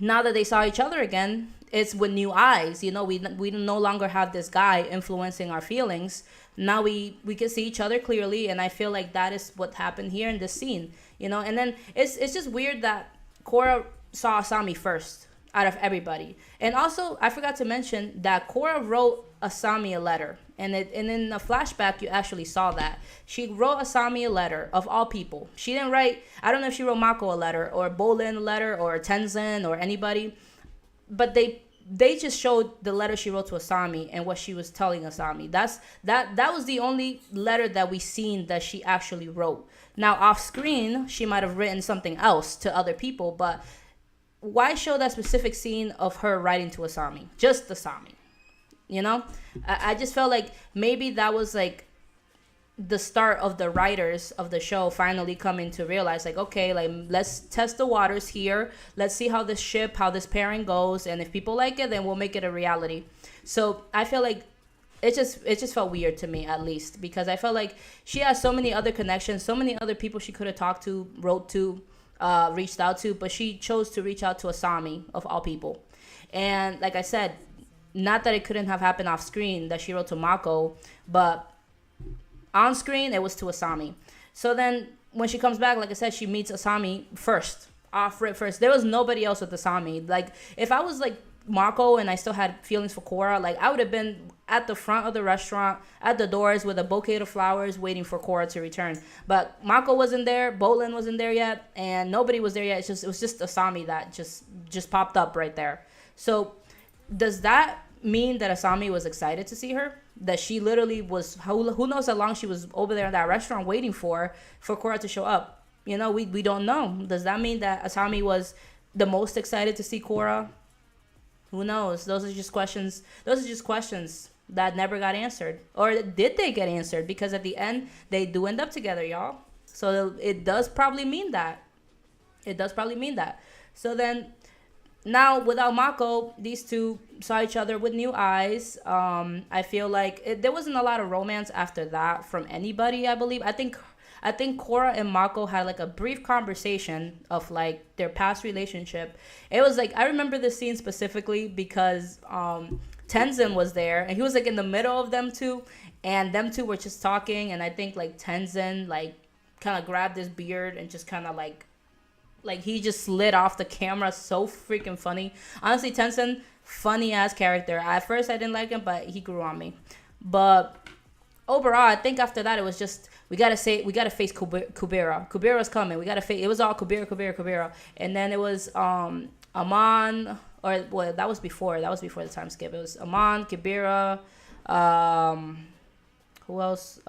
now that they saw each other again, it's with new eyes. You know, we no longer have this guy influencing our feelings. Now we can see each other clearly, and I feel like that is what happened here in this scene. You know, and then it's just weird that Korra saw Asami first out of everybody. And also, I forgot to mention that Korra wrote Asami a letter. And in the flashback, you actually saw that. She wrote Asami a letter, of all people. She didn't write, I don't know if she wrote Mako a letter, or Bolin a letter, or Tenzin, or anybody. But they just showed the letter she wrote to Asami and what she was telling Asami. That was the only letter that we seen that she actually wrote. Now, off screen, she might have written something else to other people, but why show that specific scene of her writing to Asami? Just Asami. You know? I just felt like maybe that was like the start of the writers of the show finally coming to realize, like, okay, like, let's test the waters here. Let's see how this pairing goes. And if people like it, then we'll make it a reality. So I feel like it just felt weird to me, at least, because I felt like she has so many other connections, so many other people she could have talked to, wrote to, reached out to, but she chose to reach out to Asami, of all people. And like I said, not that it couldn't have happened off screen that she wrote to Mako, but on screen it was to Asami. So then when she comes back, like I said, she meets Asami first, off rip first. There was nobody else with Asami. Like, if I was like Mako and I still had feelings for Korra, like, I would have been at the front of the restaurant, at the doors with a bouquet of flowers, waiting for Korra to return. But Mako wasn't there, Bolin wasn't there yet, and nobody was there yet. It was just Asami that just popped up right there. So does that mean that Asami was excited to see her? That she literally was, who knows how long she was over there in that restaurant waiting for Korra to show up? You know, we don't know. Does that mean that Asami was the most excited to see Korra? Who knows? Those are just questions. Those are just questions that never got answered. Or did they get answered? Because at the end, they do end up together, y'all. So it does probably mean that. It does probably mean that. So then, now without Mako, these two saw each other with new eyes. I feel like there wasn't a lot of romance after that from anybody, I believe. I think Korra and Mako had like a brief conversation of like their past relationship. It was like, I remember this scene specifically because Tenzin was there and he was like in the middle of them two, and them two were just talking, and I think like Tenzin like kind of grabbed his beard and just kind of like he just slid off the camera. So freaking funny. Honestly, Tenzin, funny ass character. At first I didn't like him, but he grew on me. But overall, I think after that it was just, we gotta face Kubera. Kubera's coming. We gotta face. It was all Kubera, and then it was Amon, or well, that was before the time skip. It was Amon, Kubera, who else?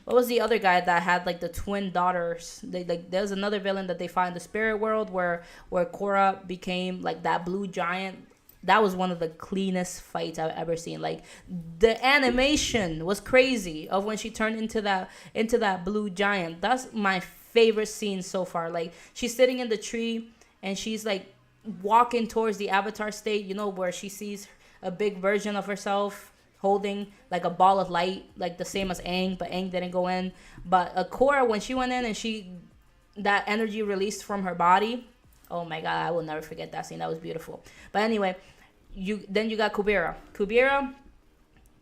What was the other guy that had like the twin daughters? There's another villain that they find in the spirit world where Korra became like that blue giant. That was one of the cleanest fights I've ever seen. Like the animation was crazy of when she turned into that blue giant. That's my favorite scene so far. Like she's sitting in the tree and she's like walking towards the avatar state, you know, where she sees a big version of herself holding like a ball of light, like the same as Aang, but Aang didn't go in. But Korra, when she went in and that energy released from her body, oh my god, I will never forget that scene. That was beautiful. But anyway, you got Kubera.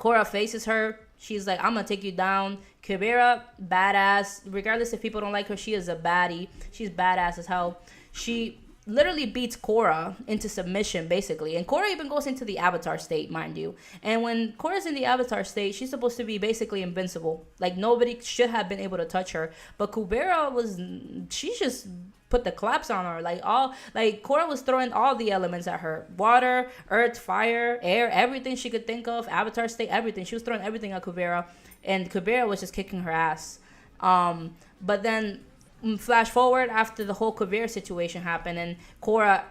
Korra faces her. She's like, I'm gonna take you down. Kubera, badass. Regardless if people don't like her, she is a baddie. She's badass as hell. She literally beats Korra into submission, basically. And Korra even goes into the avatar state, mind you. And when Korra's in the avatar state, she's supposed to be basically invincible. Like, nobody should have been able to touch her. But Kubera she just put the claps on her. Korra was throwing all the elements at her. Water, earth, fire, air, everything she could think of. Avatar state, everything. She was throwing everything at Kubera. And Kubera was just kicking her ass. But then flash forward after the whole Kubera situation happened and Korra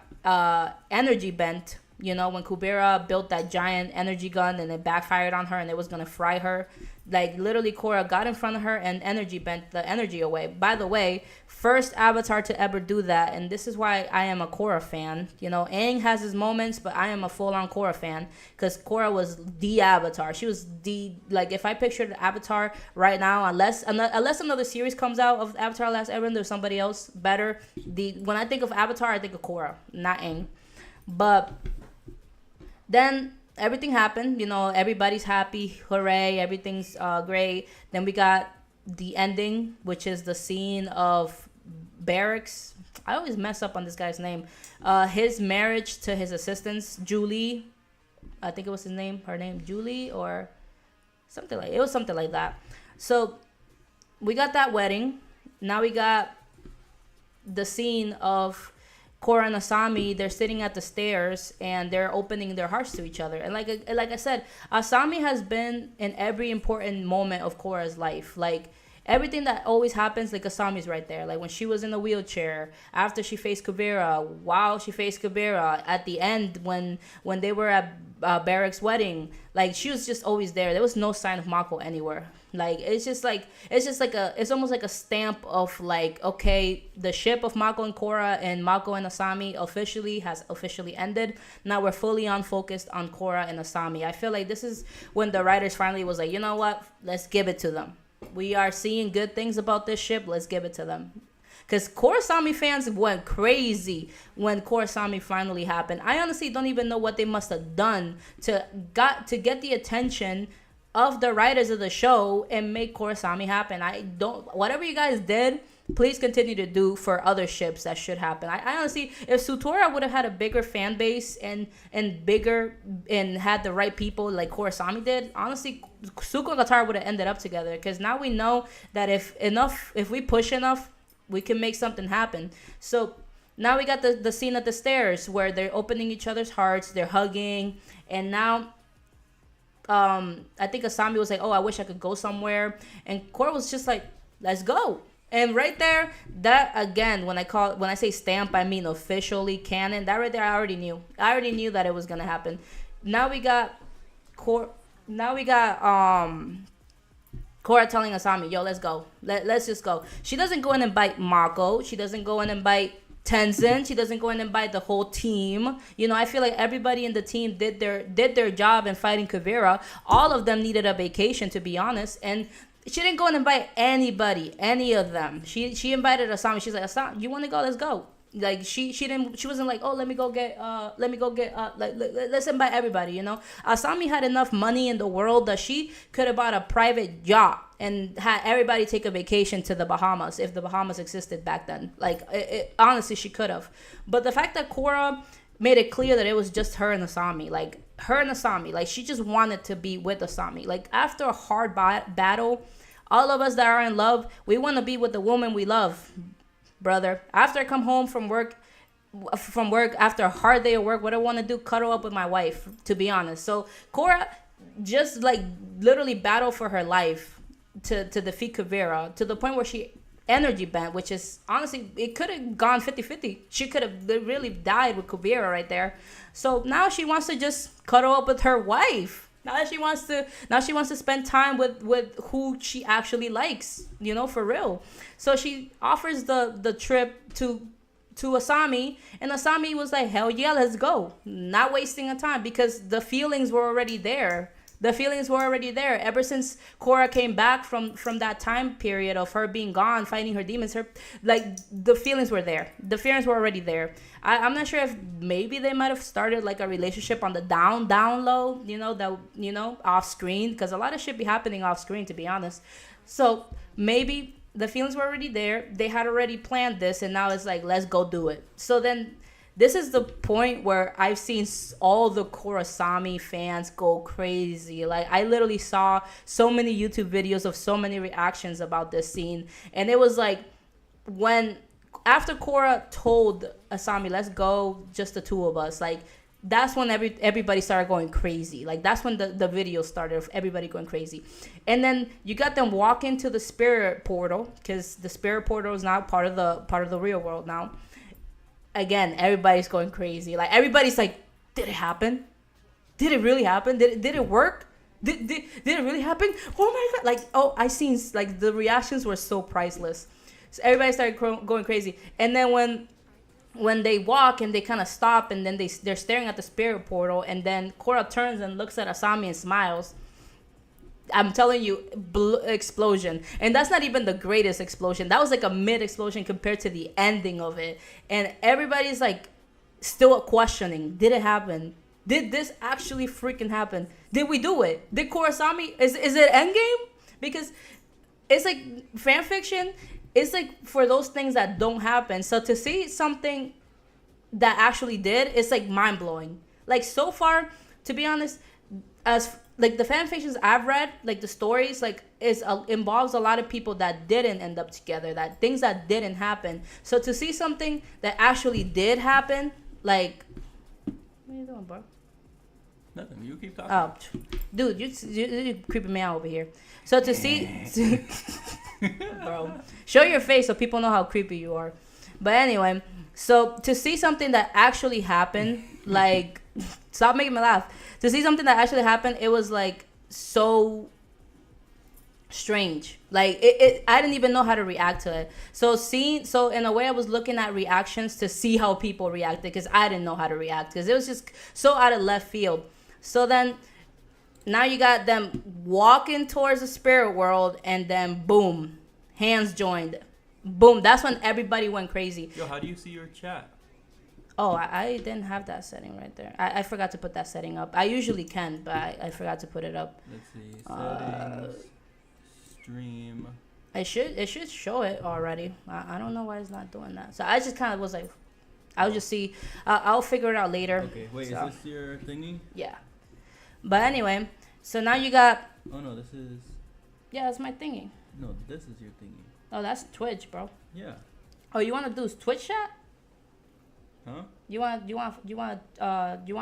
energy bent, you know, when Kubera built that giant energy gun and it backfired on her and it was going to fry her. Like, literally, Korra got in front of her and energy bent the energy away. By the way, first avatar to ever do that, and this is why I am a Korra fan. You know, Aang has his moments, but I am a full-on Korra fan because Korra was the avatar. She was if I pictured Avatar right now, unless another series comes out of Avatar Last Airbender or somebody else better, when I think of Avatar, I think of Korra, not Aang. But then everything happened, you know, everybody's happy, hooray, everything's great. Then we got the ending, which is the scene of Barracks. I always mess up on this guy's name. His marriage to his assistants, Julie. I think it was her name, Julie, or something like that. So we got that wedding. Now we got the scene of Korra and Asami. They're sitting at the stairs and they're opening their hearts to each other. And like I said, Asami has been in every important moment of Korra's life. Like, everything that always happens, like, Asami's right there. Like, when she was in the wheelchair, after she faced Kubera, while she faced Kubera, at the end when they were at Barrack's wedding, like, she was just always there. There was no sign of Mako anywhere. Like, it's almost like a stamp of, like, okay, the ship of Mako and Korra and Mako and Asami has officially ended. Now we're fully focused on Korra and Asami. I feel like this is when the writers finally was like, you know what? Let's give it to them. We are seeing good things about this ship. Let's give it to them. Because KORRASAMI fans went crazy when KORRASAMI finally happened. I honestly don't even know what they must have done to get the attention of the writers of the show and make KORRASAMI happen. Whatever you guys did, please continue to do for other ships that should happen. I honestly, if Sutora would have had a bigger fan base and bigger and had the right people like KORRASAMI did, honestly, Zuko and Katara would have ended up together. Because now we know that if we push enough, we can make something happen. So Now we got the scene at the stairs where they're opening each other's hearts, they're hugging, and now I think Asami was like, oh, I wish I could go somewhere, and Korra was just like, let's go. And right there, that again, when I say stamp, I mean officially canon. That right there, I already knew that it was gonna happen. Now we got Korra telling Asami, yo, let's go. Let's just go. She doesn't go in and bite Mako. She doesn't go in and bite Tenzin. She doesn't go in and bite the whole team. You know, I feel like everybody in the team did their job in fighting Kuvira. All of them needed a vacation, to be honest. And she didn't go in and bite anybody, any of them. She invited Asami. She's like, Asami, you want to go? Let's go. Like she wasn't like, oh, let's invite everybody, you know. Asami had enough money in the world that she could have bought a private yacht and had everybody take a vacation to the Bahamas if the Bahamas existed back then. Like honestly, she could have. But the fact that Korra made it clear that it was just her and Asami, like she just wanted to be with Asami. Like after a hard battle, all of us that are in love, we want to be with the woman we love. Brother, after I come home from work after a hard day of work, what I want to do, cuddle up with my wife, to be honest. So Korra just like literally battled for her life to defeat Kuvira, to the point where she energy bent, which is honestly, it could have gone 50-50. She could have really died with Kuvira right there. So now she wants to just cuddle up with her wife. Now she wants to spend time with who she actually likes, you know, for real. So she offers the trip to Asami, and Asami was like, hell yeah, let's go. Not wasting a time, because the feelings were already there. Ever since Korra came back from that time period of her being gone, fighting her demons, the feelings were there. The feelings were already there. I'm not sure if maybe they might have started like a relationship on the down low, off screen, because a lot of shit be happening off screen, to be honest. So maybe the feelings were already there. They had already planned this, and now it's like, let's go do it. So then this is the point where I've seen all the KORRASAMI fans go crazy. Like, I literally saw so many YouTube videos of so many reactions about this scene. And it was like, after Korra told Asami, let's go, just the two of us, like, that's when everybody started going crazy. Like, that's when the video started of everybody going crazy. And then you got them walk into the spirit portal, because the spirit portal is now part of the real world now. Again, everybody's going crazy. Like, everybody's like, did it happen? Did it really happen? Did it work? Did it really happen? Oh my God. Like, oh, I seen, like, the reactions were so priceless. So everybody started going crazy. And then when they walk and they kind of stop, and then they're staring at the spirit portal, and then Korra turns and looks at Asami and smiles. I'm telling you, explosion. And that's not even the greatest explosion. That was like a mid explosion compared to the ending of it. And everybody's like still questioning, did it happen? Did this actually freaking happen? Did we do it? Did KORRASAMI, is it endgame? Because it's like fan fiction, it's like for those things that don't happen. So to see something that actually did, it's like mind blowing. Like, so far, to be honest, as like the fan fictions I've read, like the stories, like involves a lot of people that didn't end up together, that things that didn't happen. So to see something that actually did happen, like, what are you doing, bro? Nothing. You keep talking. Oh, dude, you're creeping me out over here. So to see, bro, show your face so people know how creepy you are. But anyway, so to see something that actually happened, like, stop making me laugh. To see something that actually happened, it was like so strange. Like, I didn't even know how to react to it. So in a way, I was looking at reactions to see how people reacted, because I didn't know how to react, because it was just so out of left field. So then now you got them walking towards the spirit world, and then boom, hands joined. Boom, that's when everybody went crazy. Yo, how do you see your chat? Oh, I didn't have that setting right there. I forgot to put that setting up. I usually can, but I forgot to put it up. Let's see. Settings. Stream. It should show it already. I don't know why it's not doing that. So I just kind of was like, I'll just see. I'll figure it out later. Okay, wait, so. Is this your thingy? Yeah. But anyway, so now you got... Oh, no, this is... Yeah, that's my thingy. No, this is your thingy. Oh, that's Twitch, bro. Yeah. Oh, you want to do Twitch chat? Huh? You want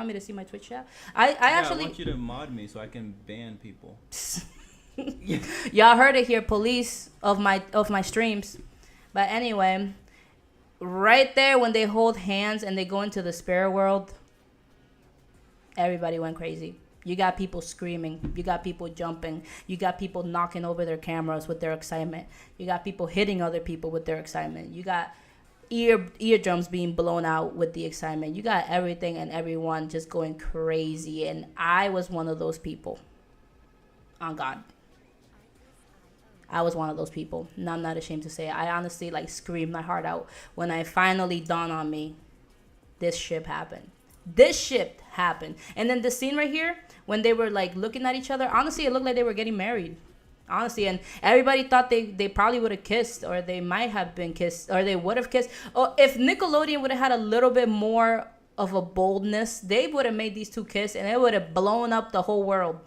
me to see my Twitch chat? I actually I want you to mod me so I can ban people. Y'all heard it here, police of my streams. But anyway, right there when they hold hands and they go into the spirit world, everybody went crazy. You got people screaming. You got people jumping. You got people knocking over their cameras with their excitement. You got people hitting other people with their excitement. You got eardrums being blown out with the excitement. You got everything and everyone just going crazy. And I was one of those people. On God. I was one of those people. And I'm not ashamed to say it. I honestly screamed my heart out when I finally dawned on me. This shit happened. And then the scene right here, when they were looking at each other, honestly, it looked like they were getting married. Honestly, and everybody thought they probably would have kissed, or they might have been kissed, or they would have kissed. Oh, if Nickelodeon would have had a little bit more of a boldness, they would have made these two kiss, and it would have blown up the whole world.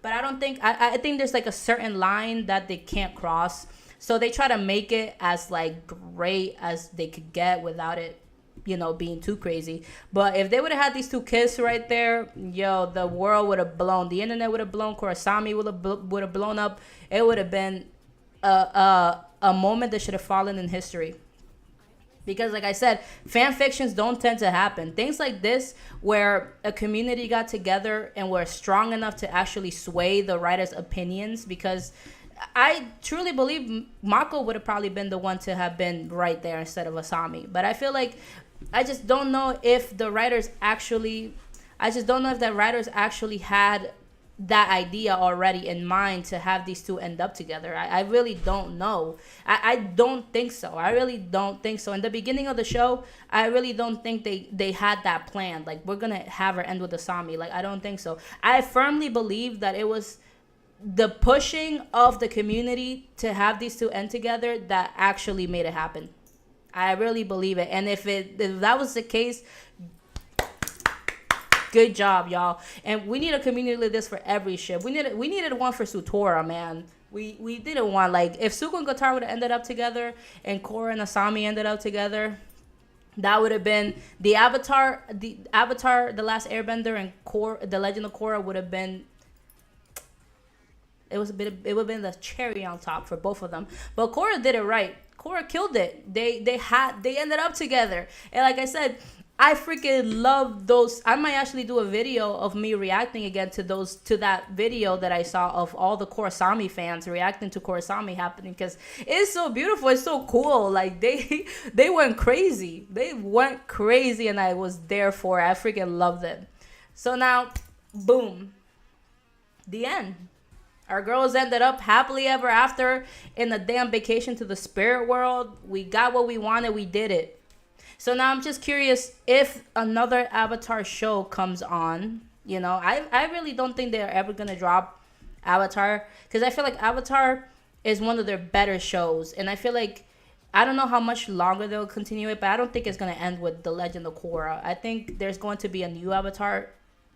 But I don't think, I think there's a certain line that they can't cross. So they try to make it as great as they could get without it, being too crazy. But if they would have had these two kiss right there, the world would have blown. The internet would have blown. KORRASAMI would have blown up. It would have been a moment that should have fallen in history. Because like I said, fan fictions don't tend to happen. Things like this, where a community got together and were strong enough to actually sway the writers' opinions. Because I truly believe Mako would have probably been the one to have been right there instead of Asami. But I feel like I just don't know if the writers actually had that idea already in mind to have these two end up together. I really don't know. I don't think so. I really don't think so. In the beginning of the show, I really don't think they had that plan. We're going to have her end with Asami. I don't think so. I firmly believe that it was the pushing of the community to have these two end together that actually made it happen. I really believe it. And if that was the case, good job, y'all. And we need a community like this for every ship. We needed one for Sutora, man. We didn't want if Suko and Gotara would have ended up together and Korra and Asami ended up together, that would have been the Avatar, the Last Airbender, and the Legend of Korra would have been. It would have been the cherry on top for both of them. But Korra did it right. Korra killed it. They ended up together. And like I said, I freaking love those. I might actually do a video of me reacting again to that video that I saw of all the KORRASAMI fans reacting to KORRASAMI happening, because it's so beautiful. It's so cool. They went crazy. They went crazy, and I was there for it. I freaking loved it. So now, boom, the end. Our girls ended up happily ever after in a damn vacation to the spirit world. We got what we wanted. We did it. So now I'm just curious if another Avatar show comes on. I really don't think they're ever going to drop Avatar, because I feel like Avatar is one of their better shows. And I feel like, I don't know how much longer they'll continue it, but I don't think it's going to end with The Legend of Korra. I think there's going to be a new Avatar.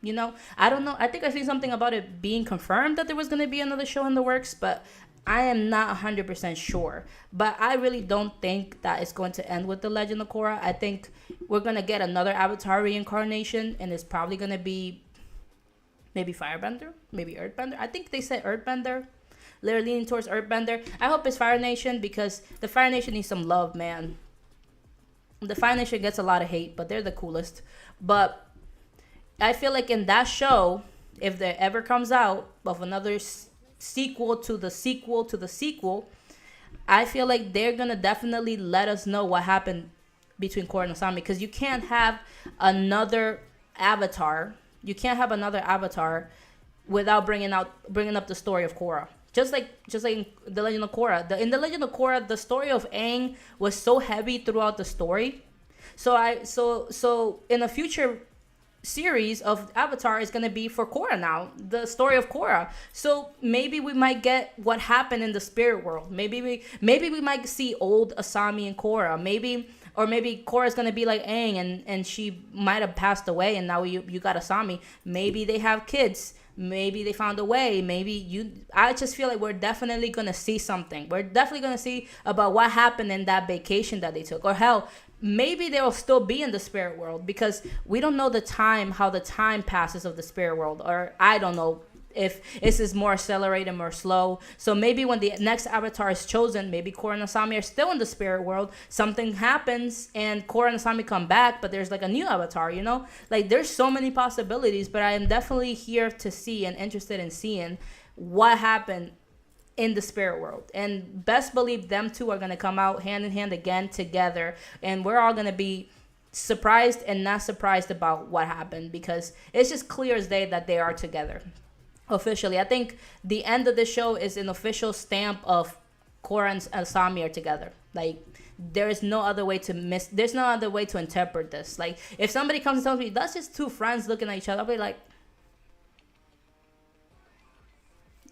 I don't know. I think I seen something about it being confirmed that there was going to be another show in the works, but I am not 100% sure. But I really don't think that it's going to end with The Legend of Korra. I think we're going to get another Avatar reincarnation, and it's probably going to be maybe Firebender, maybe Earthbender. I think they said Earthbender. They're leaning towards Earthbender. I hope it's Fire Nation, because the Fire Nation needs some love, man. The Fire Nation gets a lot of hate, but they're the coolest. But I feel like in that show, if there ever comes out of another sequel to the sequel to the sequel, I feel like they're going to definitely let us know what happened between Korra and Asami, because you can't have another Avatar. You can't have another Avatar without bringing up the story of Korra. Just like in The Legend of Korra. In The Legend of Korra, the story of Aang was so heavy throughout the story. So in a future series of Avatar is going to be for Korra now, the story of Korra. So maybe we might get what happened in the spirit world. Maybe we might see old Asami and Korra. Maybe Korra's going to be like Aang, and she might have passed away, and now you got Asami. Maybe they have kids. Maybe they found a way. I just feel like we're definitely going to see something. We're definitely going to see about what happened in that vacation that they took. Or hell, maybe they will still be in the spirit world, because we don't know how the time passes of the spirit world, or I don't know if this is more accelerated or slow. So maybe when the next avatar is chosen, maybe Korra and Asami are still in the spirit world, something happens and Korra and Asami come back, but there's like a new avatar, you know? Like, there's so many possibilities, but I am definitely here to see and interested in seeing what happened in the spirit world. And best believe them two are going to come out hand in hand again together, and we're all going to be surprised and not surprised about what happened, because it's just clear as day that they are together officially. I think the end of the show is an official stamp of Korra and Asami are together. Like, there's no other way to interpret this. Like, if somebody comes and tells me that's just two friends looking at each other, I'll be like,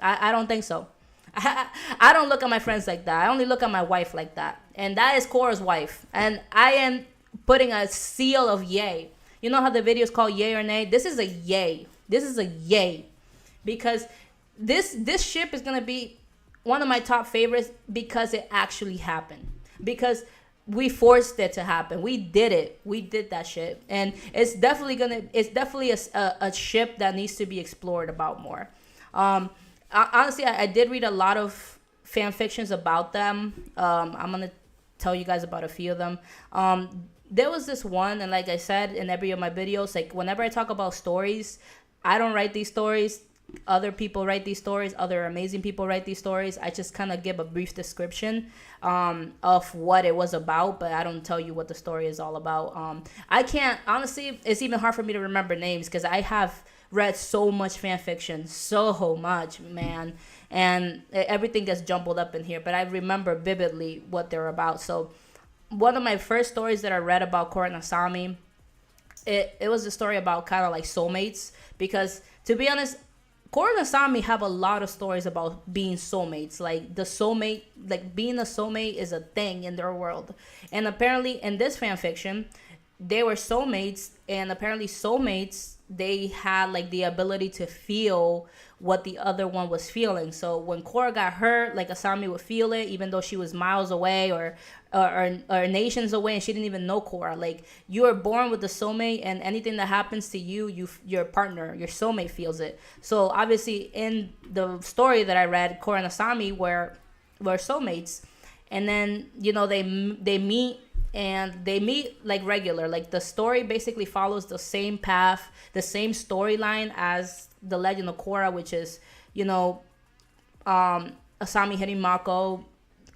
I don't think so. I don't look at my friends like that. I only look at my wife like that. And that is Korra's wife. And I am putting a seal of yay. You know how the video is called yay or nay? This is a yay. This is a yay. Because this ship is going to be one of my top favorites, because it actually happened. Because we forced it to happen. We did it. We did that shit. And it's definitely a ship that needs to be explored about more. Honestly, I did read a lot of fan fictions about them. I'm going to tell you guys about a few of them. There was this one, and like I said in every of my videos, like whenever I talk about stories, I don't write these stories. Other people write these stories. Other amazing people write these stories. I just kind of give a brief description of what it was about, but I don't tell you what the story is all about. I can't, honestly, it's even hard for me to remember names, because I have read so much fan fiction, so much, man, and everything gets jumbled up in here, but I remember vividly what they're about. So one of my first stories that I read about Korra and Asami, it was a story about kind of like soulmates, because to be honest, Korra and Asami have a lot of stories about being soulmates. Like, the soulmate, like being a soulmate is a thing in their world. And apparently in this fan fiction, they were soulmates, and apparently soulmates, they had like the ability to feel what the other one was feeling. So when Korra got hurt, like Asami would feel it, even though she was miles away or nations away, and she didn't even know Korra. Like, you are born with the soulmate, and anything that happens to you, your partner, your soulmate feels it. So obviously in the story that I read, Korra and Asami were soulmates, and then, you know, they meet. And they meet like regular. Like, the story basically follows the same path, the same storyline as the Legend of Korra, which is, you know, Asami hitting Mako,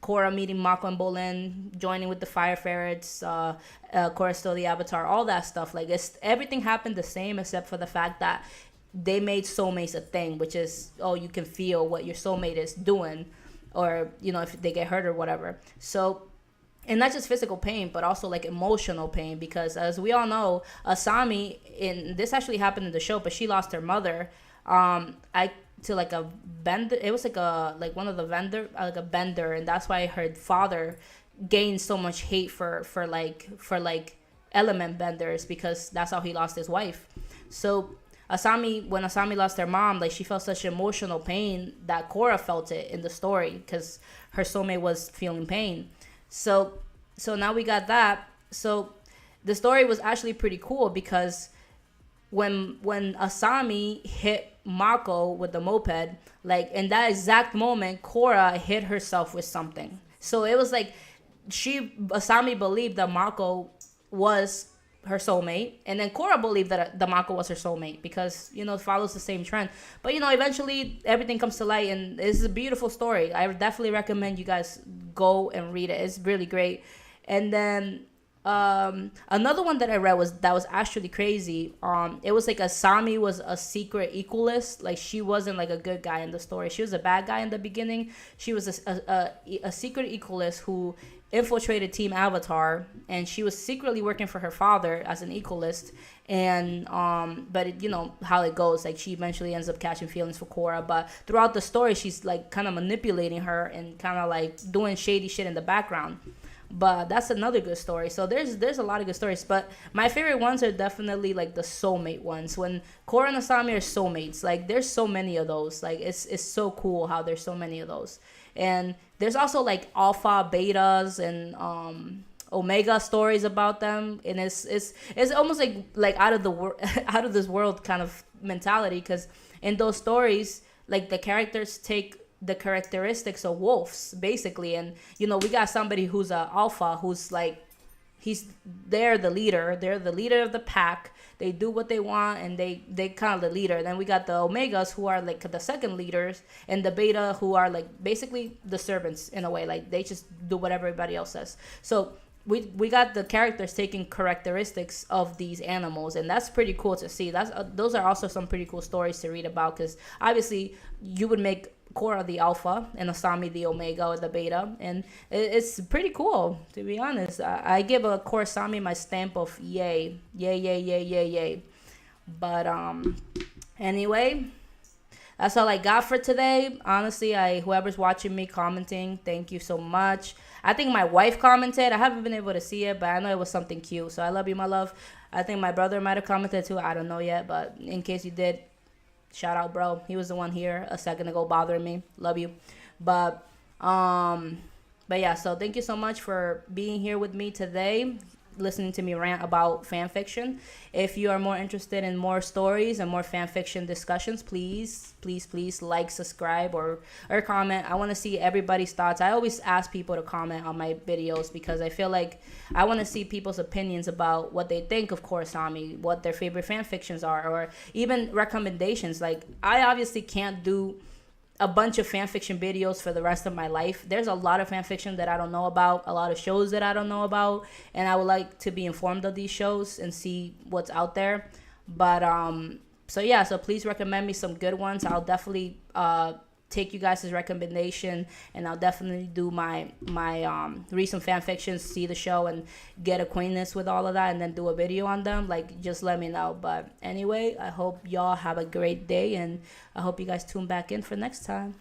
Korra meeting Mako and Bolin, joining with the Fire Ferrets, Korra still the Avatar, all that stuff. Like, everything happened the same, except for the fact that they made soulmates a thing, which is, oh, you can feel what your soulmate is doing, or, you know, if they get hurt or whatever. So, and not just physical pain, but also like emotional pain, because as we all know, Asami, this actually happened in the show, but she lost her mother to like a bender. It was like one of the like a bender, and that's why her father gained so much hate for element benders, because that's how he lost his wife. So when Asami lost her mom, like, she felt such emotional pain that Korra felt it in the story, because her soulmate was feeling pain. So now we got that. So the story was actually pretty cool, because when Asami hit Mako with the moped, like, in that exact moment, Korra hit herself with something. So it was like Asami believed that Mako was her soulmate, and then Korra believed that the Mako was her soulmate, because, you know, it follows the same trend. But, you know, eventually everything comes to light, and it's a beautiful story. I definitely recommend you guys go and read it. It's really great. And then another one that I read was actually crazy. It was like Asami was a secret equalist. Like, she wasn't like a good guy in the story. She was a bad guy in the beginning. She was a secret equalist who infiltrated Team Avatar, and she was secretly working for her father as an equalist. And but you know how it goes, like, she eventually ends up catching feelings for Korra, but throughout the story she's like kind of manipulating her and kind of like doing shady shit in the background. But that's another good story. So there's a lot of good stories, but my favorite ones are definitely like the soulmate ones. When Korra and Asami are soulmates, like, there's so many of those. Like, it's so cool how there's so many of those. And there's also like alpha betas and Omega stories about them, and it's almost like out of the out of this world kind of mentality, because in those stories, like, the characters take the characteristics of wolves basically, and we got somebody who's a alpha, who's like, they're the leader of the pack. They do what they want, and they kind of the leader. Then we got the Omegas, who are like the second leaders, and the Beta, who are like basically the servants in a way. Like, they just do what everybody else says. So we got the characters taking characteristics of these animals, and that's pretty cool to see. Those are also some pretty cool stories to read about, because obviously you would make Korra the alpha and Asami the omega or the beta, and it's pretty cool, to be honest. I give a KORRASAMI my stamp of yay. But anyway, that's all I got for today. Honestly, whoever's watching me commenting, thank you so much. I think my wife commented. I haven't been able to see it, but I know it was something cute, so I love you, my love. I think my brother might have commented too. I don't know yet, but in case you did, shout out, bro. He was the one here a second ago bothering me. Love you. But yeah, so thank you so much for being here with me today, listening to me rant about fan fiction. If you are more interested in more stories and more fan fiction discussions, please like, subscribe, or comment. I want to see everybody's thoughts. I always ask people to comment on my videos, because I feel like I want to see people's opinions about what they think of KORRASAMI, what their favorite fan fictions are, or even recommendations. Like, I obviously can't do a bunch of fan fiction videos for the rest of my life. There's a lot of fan fiction that I don't know about, a lot of shows that I don't know about, and I would like to be informed of these shows and see what's out there. But so please recommend me some good ones. I'll definitely take you guys' recommendation, and I'll definitely do my read some fan fictions, see the show, and get acquaintance with all of that, and then do a video on them. Like, just let me know. But anyway, I hope y'all have a great day, and I hope you guys tune back in for next time.